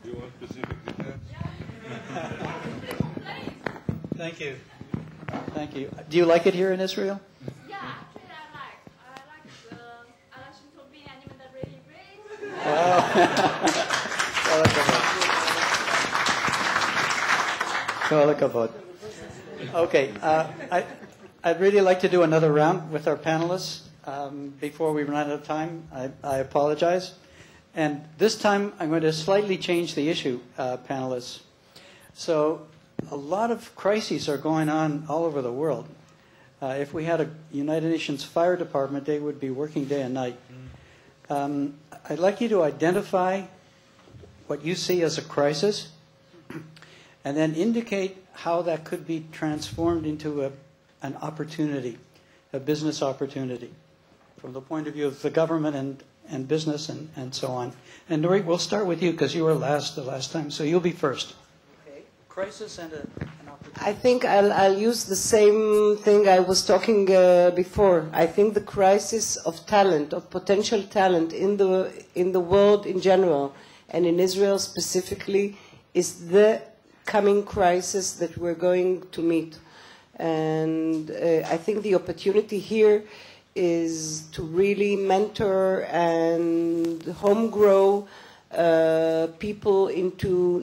You want specific details? Thank you. Thank you. Do you like it here in Israel? Yeah, actually I like to be animal that really great. Kol hakavod. Okay, I'd really like to do another round with our panelists before we run out of time. I apologize. And this time I'm going to slightly change the issue, panelists. So a lot of crises are going on all over the world. If we had a United Nations Fire Department, they would be working day and night. I'd like you to identify what you see as a crisis and then indicate how that could be transformed into an opportunity, a business opportunity, from the point of view of the government and business and so on. And Nurit, we'll start with you because you were the last time, so you'll be first. Okay. Crisis and an opportunity. I think I'll use the same thing I was talking before. I think the crisis of talent, of potential talent in the world in general, and in Israel specifically, is the coming crisis that we're going to meet. And I think the opportunity here is to really mentor and home grow people into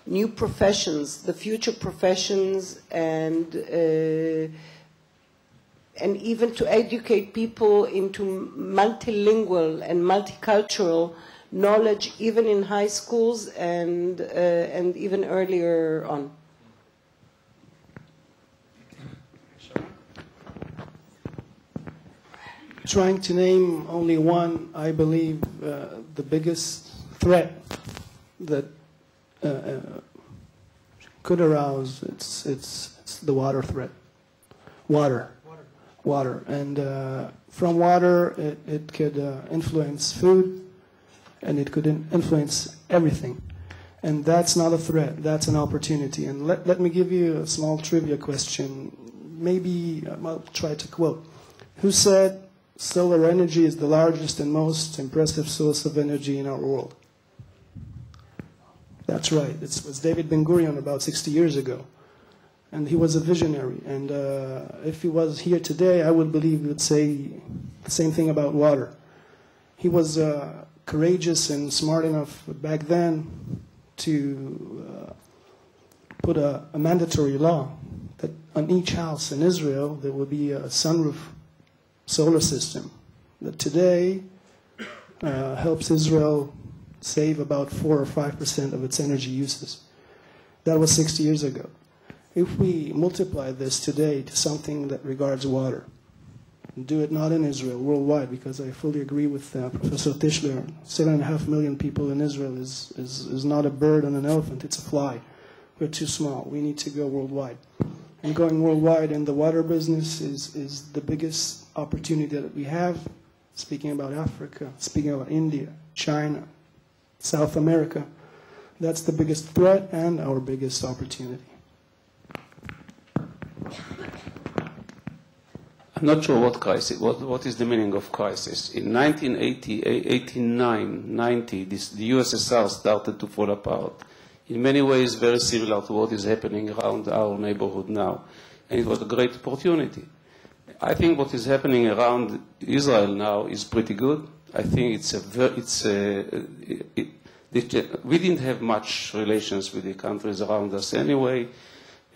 new professions, the future professions, and even to educate people into multilingual and multicultural knowledge, even in high schools and even earlier on. Trying to name only one, I believe the biggest threat that could arouse, it's the water threat. Water. And from water, it could influence food, and it could influence everything. And that's not a threat, that's an opportunity. And let me give you a small trivia question. Maybe I'll try to quote. Who said solar energy is the largest and most impressive source of energy in our world? That's right. It was David Ben-Gurion about 60 years ago. And he was a visionary. And if he was here today, I would believe he would say the same thing about water. He was courageous and smart enough back then to put a mandatory law that on each house in Israel there will be a sunroof solar system that today helps Israel save about 4 or 5% of its energy uses. That was 60 years ago. If we multiply this today to something that regards water, and do it not in Israel, worldwide, because I fully agree with Professor Tishler, 7.5 million people in Israel is not a bird and an elephant, it's a fly. We're too small. We need to go worldwide. And going worldwide in the water business is the biggest opportunity that we have, speaking about Africa, speaking about India, China, South America. That's the biggest threat and our biggest opportunity. I'm not sure what crisis, what is the meaning of crisis. In 1989, 90, the USSR started to fall apart. In many ways, very similar to what is happening around our neighborhood now. And it was a great opportunity. I think what is happening around Israel now is pretty good. I think we didn't have much relations with the countries around us anyway.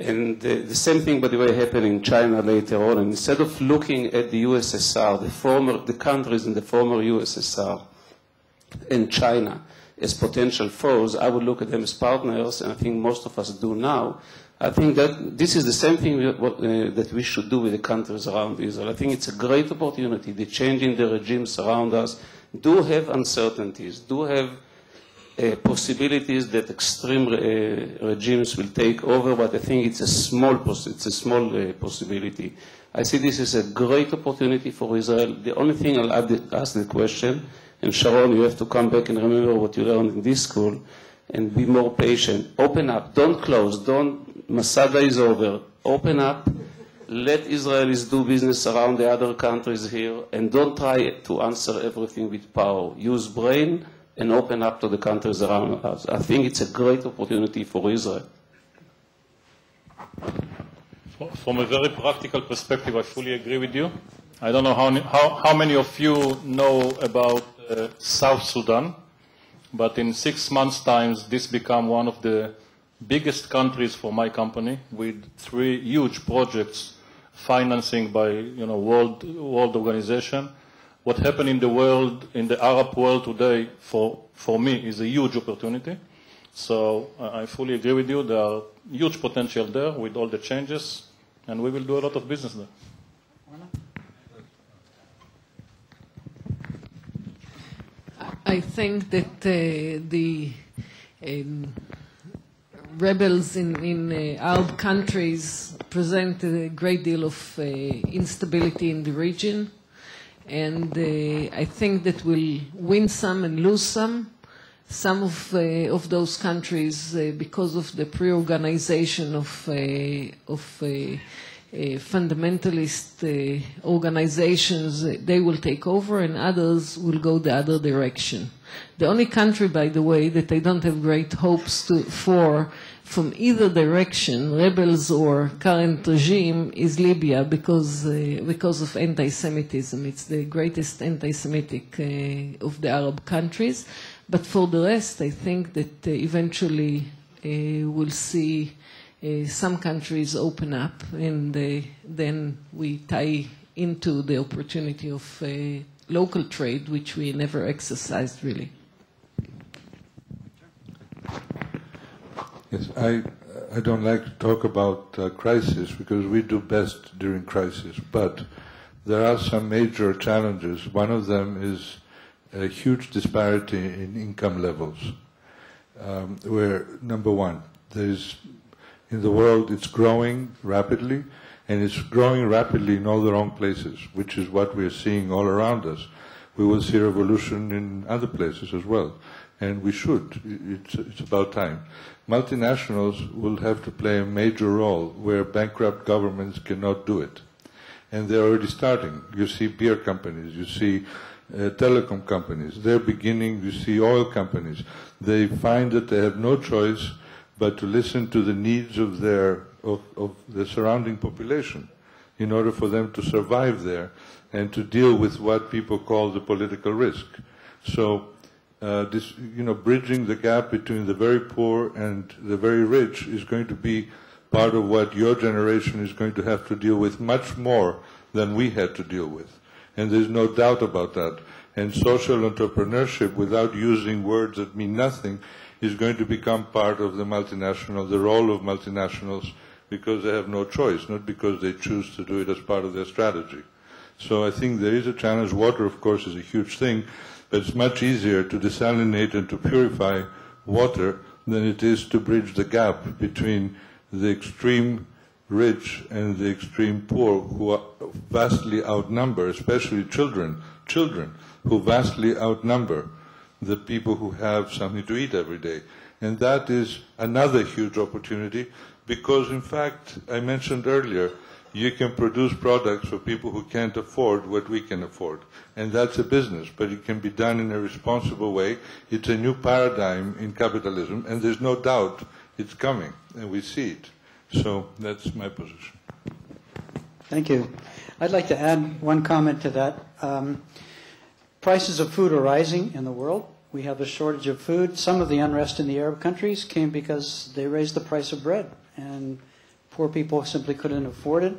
And the same thing, by the way, happened in China later on. And instead of looking at the USSR, the countries in the former USSR and China as potential foes, I would look at them as partners, and I think most of us do now. I think that this is the same thing that we should do with the countries around Israel. I think it's a great opportunity. The change in the regimes around us do have uncertainties, do have possibilities that extreme regimes will take over, but I think it's a small possibility. I see this as a great opportunity for Israel. The only thing I'll ask the question, and Sharon, you have to come back and remember what you learned in this school, and be more patient. Open up, don't close, Masada is over. Open up, let Israelis do business around the other countries here, and don't try to answer everything with power. Use brain, and open up to the countries around us. I think it's a great opportunity for Israel. From a very practical perspective, I fully agree with you. I don't know how many of you know about South Sudan, but in 6 months' time, this became one of the biggest countries for my company, with 3 huge projects financing by world organization. What happened in the world, in the Arab world today, for me, is a huge opportunity. So I fully agree with you. There are huge potential there with all the changes, and we will do a lot of business there. I think that the rebels in Arab countries present a great deal of instability in the region. And I think that we'll win some and lose some. Some of those countries, because of the pre-organization of fundamentalist organizations, they will take over, and others will go the other direction. The only country, by the way, that I don't have great hopes for from either direction, rebels or current regime, is Libya, because of anti-Semitism. It's the greatest anti-Semitic of the Arab countries. But for the rest, I think that eventually we'll see some countries open up, and then we tie into the opportunity of local trade, which we never exercised really. Yes, I don't like to talk about crisis because we do best during crisis, but there are some major challenges. One of them is a huge disparity in income levels, where, number one, there's, in the world, it's growing rapidly, and it's growing rapidly in all the wrong places, which is what we're seeing all around us. we will see revolution in other places as well. And we should. It's about time. Multinationals will have to play a major role where bankrupt governments cannot do it. And they're already starting. You see beer companies, you see telecom companies. They're beginning, you see oil companies. They find that they have no choice but to listen to the needs of the surrounding population in order for them to survive there and to deal with what people call the political risk. So this, bridging the gap between the very poor and the very rich is going to be part of what your generation is going to have to deal with much more than we had to deal with. And there's no doubt about that. And social entrepreneurship, without using words that mean nothing, is going to become part of the multinational, the role of multinationals, because they have no choice, not because they choose to do it as part of their strategy. So I think there is a challenge. Water, of course, is a huge thing, but it's much easier to desalinate and to purify water than it is to bridge the gap between the extreme rich and the extreme poor, who are vastly outnumber, especially children who vastly outnumber the people who have something to eat every day. And that is another huge opportunity because, in fact, I mentioned earlier, you can produce products for people who can't afford what we can afford. And that's a business, but it can be done in a responsible way. It's a new paradigm in capitalism, and there's no doubt it's coming, and we see it. So that's my position. Thank you. I'd like to add one comment to that. Prices of food are rising in the world. We have a shortage of food. Some of the unrest in the Arab countries came because they raised the price of bread, and poor people simply couldn't afford it.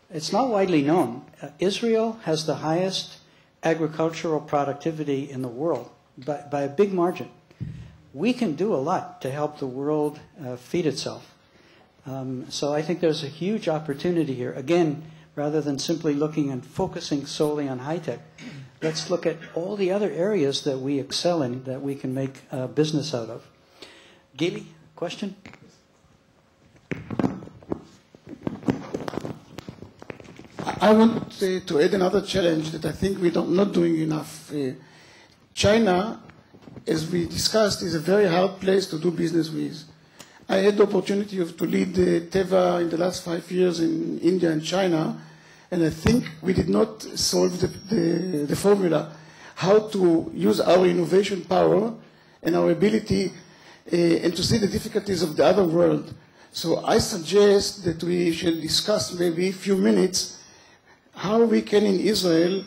It's not widely known. Israel has the highest agricultural productivity in the world by a big margin. We can do a lot to help the world feed itself. So I think there's a huge opportunity here. Again, rather than simply looking and focusing solely on high-tech, let's look at all the other areas that we excel in, that we can make business out of. Gili, question? I want to add another challenge that I think we're not doing enough. China, as we discussed, is a very hard place to do business with. I had the opportunity to lead Teva in the last 5 years in India and China, and I think we did not solve the formula how to use our innovation power and our ability and to see the difficulties of the other world. So I suggest that we should discuss maybe a few minutes how we can in Israel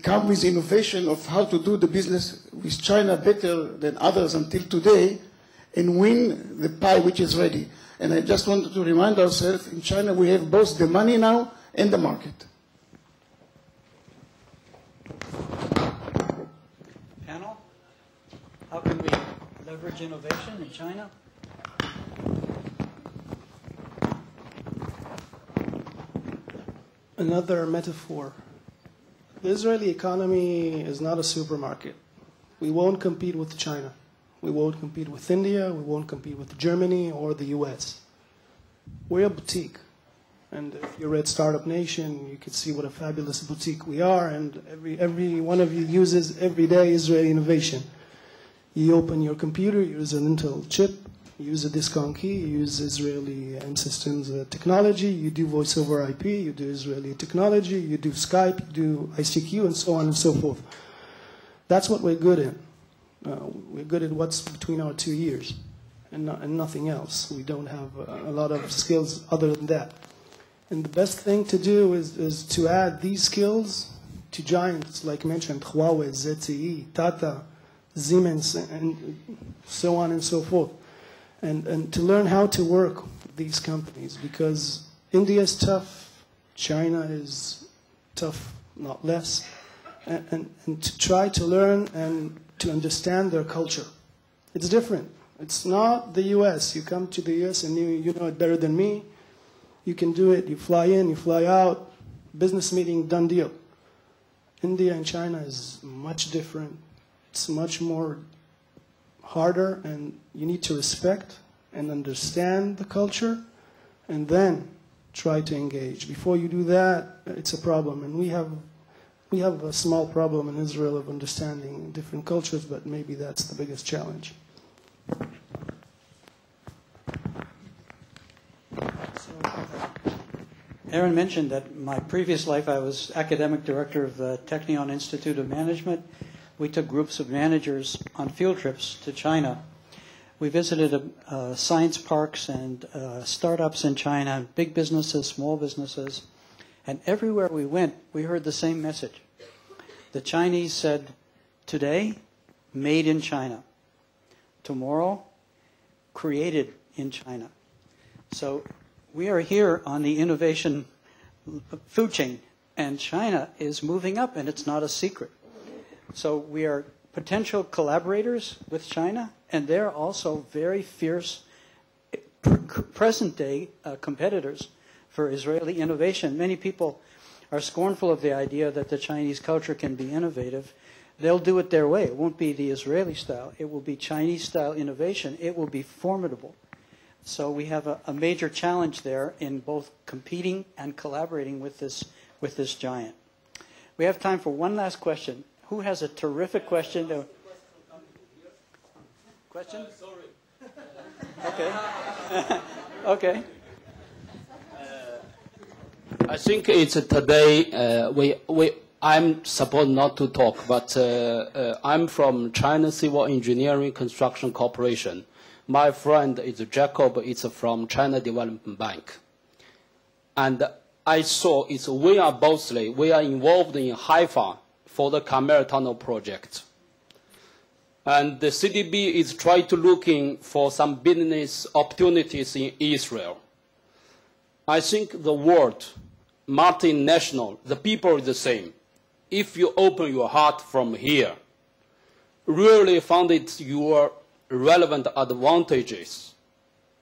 come with innovation of how to do the business with China better than others until today and win the pie which is ready. And I just wanted to remind ourselves, in China we have both the money now and the market. Panel, how can we leverage innovation in China? Another metaphor. The Israeli economy is not a supermarket. We won't compete with China. We won't compete with India. We won't compete with Germany or the US. We're a boutique. And if you read Startup Nation, you can see what a fabulous boutique we are. And every one of you uses everyday Israeli innovation. You open your computer, you use an Intel chip, you use a disk on key, you use Israeli M Systems technology, you do voice over IP, you do Israeli technology, you do Skype, you do ICQ, and so on and so forth. That's what we're good in. We're good at what's between our 2 ears and nothing else. We don't have a lot of skills other than that. And the best thing to do is to add these skills to giants like mentioned, Huawei, ZTE, Tata, Siemens, and so on and so forth. And to learn how to work with these companies, because India is tough, China is tough, not less, and to try to learn and to understand their culture. It's different. It's not the US. You come to the US and you know it better than me. You can do it. You fly in, you fly out, business meeting, done deal. India and China is much different. It's much more harder, and you need to respect and understand the culture and then try to engage. Before you do that, it's a problem. And we have We have a small problem in Israel of understanding different cultures, but maybe that's the biggest challenge. Aaron mentioned that in my previous life I was academic director of the Technion Institute of Management. We took groups of managers on field trips to China. We visited science parks and startups in China, big businesses, small businesses. And everywhere we went, we heard the same message. The Chinese said, today, made in China. Tomorrow, created in China. So we are here on the innovation food chain, and China is moving up, and it's not a secret. So we are potential collaborators with China, and they're also very fierce present-day competitors for Israeli innovation. Many people are scornful of the idea that the Chinese culture can be innovative. They'll do it their way. It won't be the Israeli style. It will be Chinese-style innovation. It will be formidable. So we have a major challenge there in both competing and collaborating with this giant. We have time for one last question. Who has a terrific question? Question? Sorry. Okay. Okay. I think it's today. I'm supposed not to talk, but I'm from China Civil Engineering Construction Corporation. My friend is Jacob. It's from China Development Bank, and I saw we are involved in Haifa for the Carmel Tunnel project, and the CDB is trying to looking for some business opportunities in Israel. I think the world, multinational, the people is the same. If you open your heart from here, really found it your relevant advantages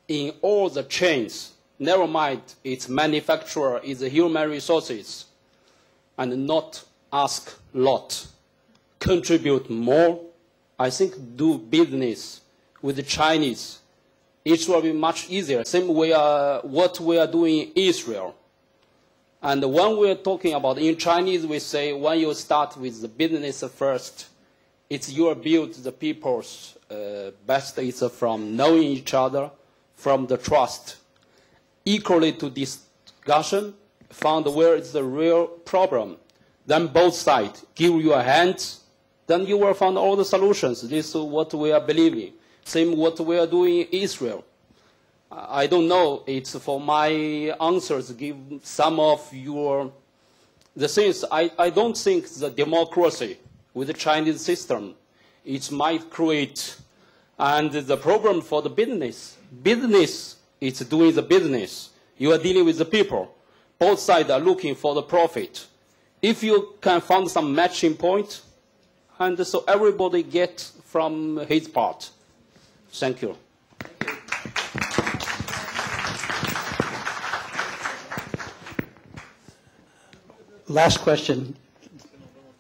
in all the chains, never mind its manufacturer is human resources, and not ask a lot, contribute more. I think do business with the Chinese, it will be much easier. Same way what we are doing in Israel. And when we're talking about, in Chinese, we say, when you start with the business first, it's your build the people's best is from knowing each other, from the trust. Equally to discussion, found where is the real problem. Then both sides give you a hand, then you will find all the solutions. This is what we are believing. Same what we are doing in Israel. I don't know, it's for my answers, give some of the things. I don't think the democracy with the Chinese system, it might create, and the problem for the business is doing the business. You are dealing with the people. Both sides are looking for the profit. If you can find some matching point, and so everybody gets from his part. Thank you. Last question.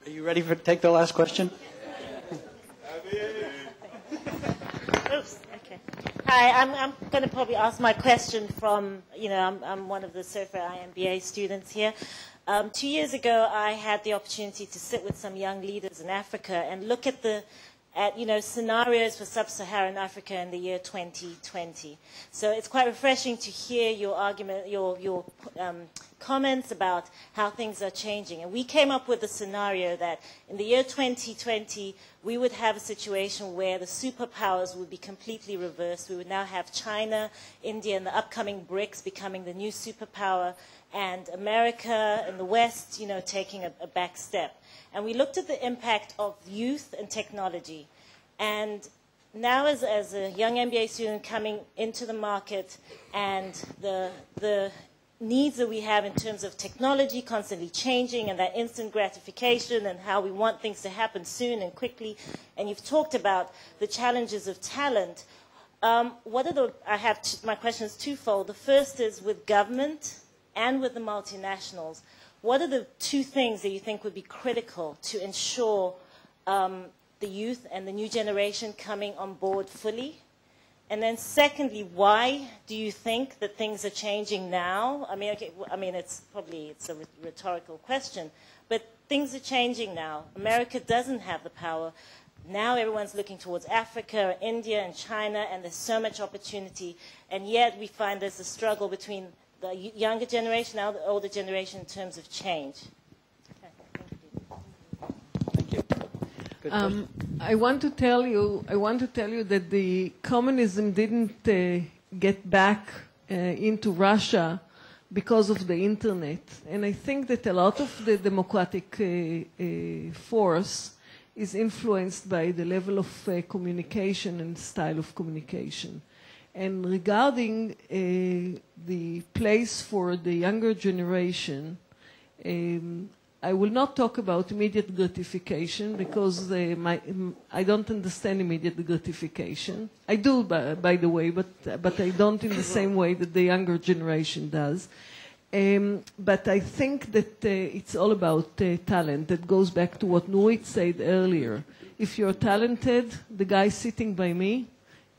Are you ready to take the last question? Oops, okay. Hi, I'm going to probably ask my question from, I'm one of the Surfer IMBA students here. 2 years ago, I had the opportunity to sit with some young leaders in Africa and look at scenarios for sub-Saharan Africa in the year 2020. So it's quite refreshing to hear your argument, your comments about how things are changing. And we came up with a scenario that in the year 2020, we would have a situation where the superpowers would be completely reversed. We would now have China, India, and the upcoming BRICS becoming the new superpower, and America and the West, taking a back step. And we looked at the impact of youth and technology. And now as a young MBA student coming into the market and the needs that we have in terms of technology constantly changing and that instant gratification and how we want things to happen soon and quickly, and you've talked about the challenges of talent, my question is twofold. The first is with government and with the multinationals. What are the two things that you think would be critical to ensure the youth and the new generation coming on board fully? And then secondly, why do you think that things are changing now? It's a rhetorical question, but things are changing now. America doesn't have the power. Now everyone's looking towards Africa, India, and China, and there's so much opportunity. And yet we find there's a struggle between the younger generation and the older generation in terms of change. I want to tell you that the communism didn't get back into Russia because of the internet, and I think that a lot of the democratic force is influenced by the level of communication and style of communication. And regarding the place for the younger generation, I will not talk about immediate gratification because I don't understand immediate gratification. I do, by the way, but I don't in the same way that the younger generation does. But I think that it's all about talent. That goes back to what Nurit said earlier. If you're talented, the guy sitting by me,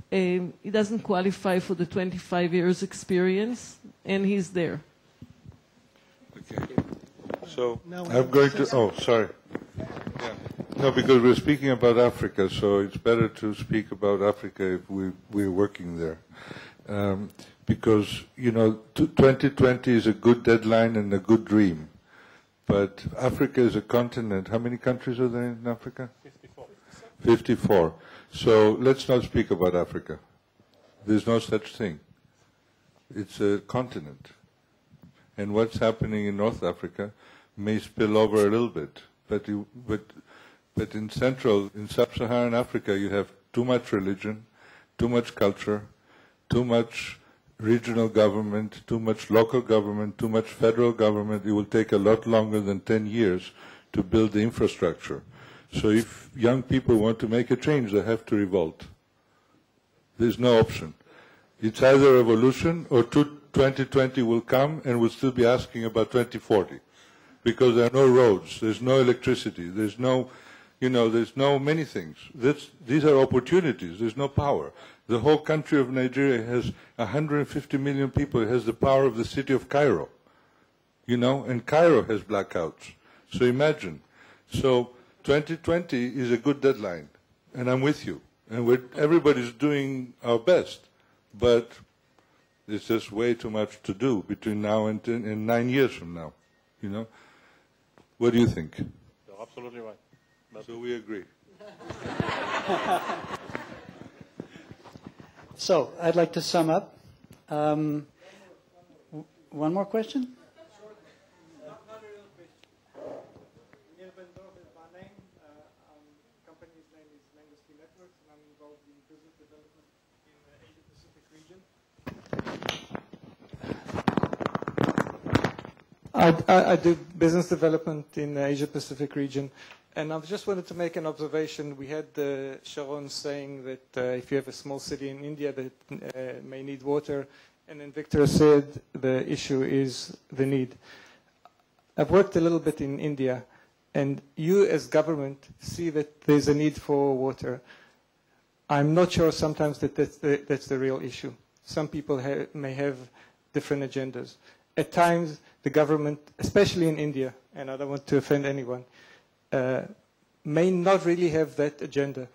he doesn't qualify for the 25 years experience, and he's there. Okay. So I'm going to, oh, sorry. Yeah. No, because we're speaking about Africa, so it's better to speak about Africa if we're working there. Because, 2020 is a good deadline and a good dream. But Africa is a continent. How many countries are there in Africa? 54. 54. So let's not speak about Africa. There's no such thing. It's a continent. And what's happening in North Africa may spill over a little bit. But in sub-Saharan Africa, you have too much religion, too much culture, too much regional government, too much local government, too much federal government. It will take a lot longer than 10 years to build the infrastructure. So if young people want to make a change, they have to revolt. There's no option. It's either revolution or 2020 will come and we'll still be asking about 2040. Because there are no roads, there's no electricity, there's no, there's no many things. These are opportunities, there's no power. The whole country of Nigeria has 150 million people. It has the power of the city of Cairo, and Cairo has blackouts. So imagine. So 2020 is a good deadline, and I'm with you. And everybody's doing our best, but there's just way too much to do between now and 9 years from now, What do you think? You're absolutely right. So we agree. So I'd like to sum up. One more question? Not a real question. Prof is my name. Company's name is Language Networks, and I'm involved in business development in the Asia-Pacific region. I do business development in the Asia-Pacific region. And I just wanted to make an observation. We had Sharon saying that if you have a small city in India that may need water, and then Victor said the issue is the need. I've worked a little bit in India, and you as government see that there's a need for water. I'm not sure sometimes that that's the real issue. Some people may have different agendas. At times, the government, especially in India, and I don't want to offend anyone, may not really have that agenda.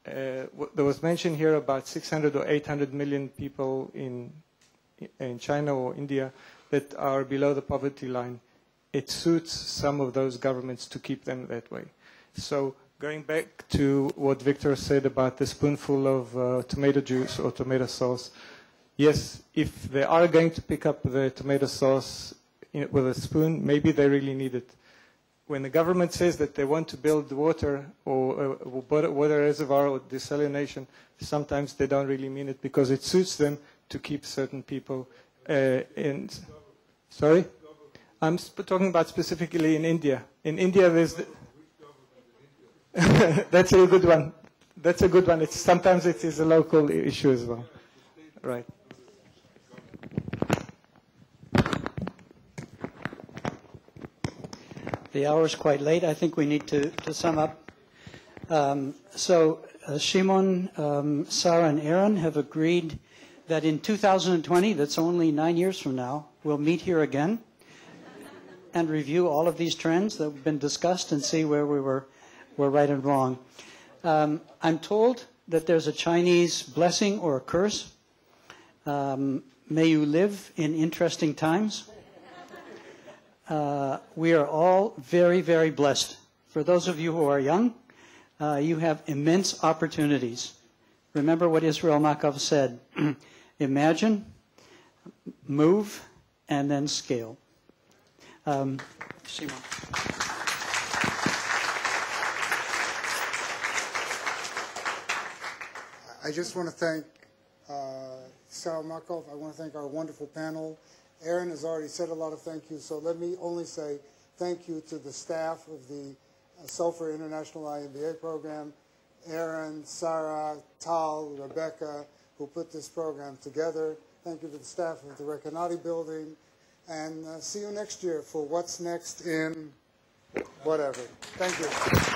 There was mention here about 600 or 800 million people in China or India that are below the poverty line. It suits some of those governments to keep them that way. So going back to what Victor said about the spoonful of tomato juice or tomato sauce, yes, if they are going to pick up the tomato sauce with a spoon, maybe they really need it. When the government says that they want to build water or water reservoir or desalination, sometimes they don't really mean it because it suits them to keep certain people in. Sorry? I'm talking about specifically in India. In India, there's... That's a good one. That's a good one. Sometimes it is a local issue as well. Right. The hour is quite late. I think we need to sum up. Shimon, Sara, and Aaron have agreed that in 2020, that's only 9 years from now, we'll meet here again. and review all of these trends that have been discussed and see where we were right and wrong. I'm told that there's a Chinese blessing or a curse. May you live in interesting times. We are all very, very blessed. For those of you who are young, you have immense opportunities. Remember what Israel Makov said. Imagine, move, and then scale. Simon. I just want to thank Sarah Makov. I want to thank our wonderful panel. Aaron has already said a lot of thank yous, so let me only say thank you to the staff of the Sulfur International IMBA program, Aaron, Sarah, Tal, Rebecca, who put this program together. Thank you to the staff of the Recanati building, and see you next year for What's Next in whatever. Thank you.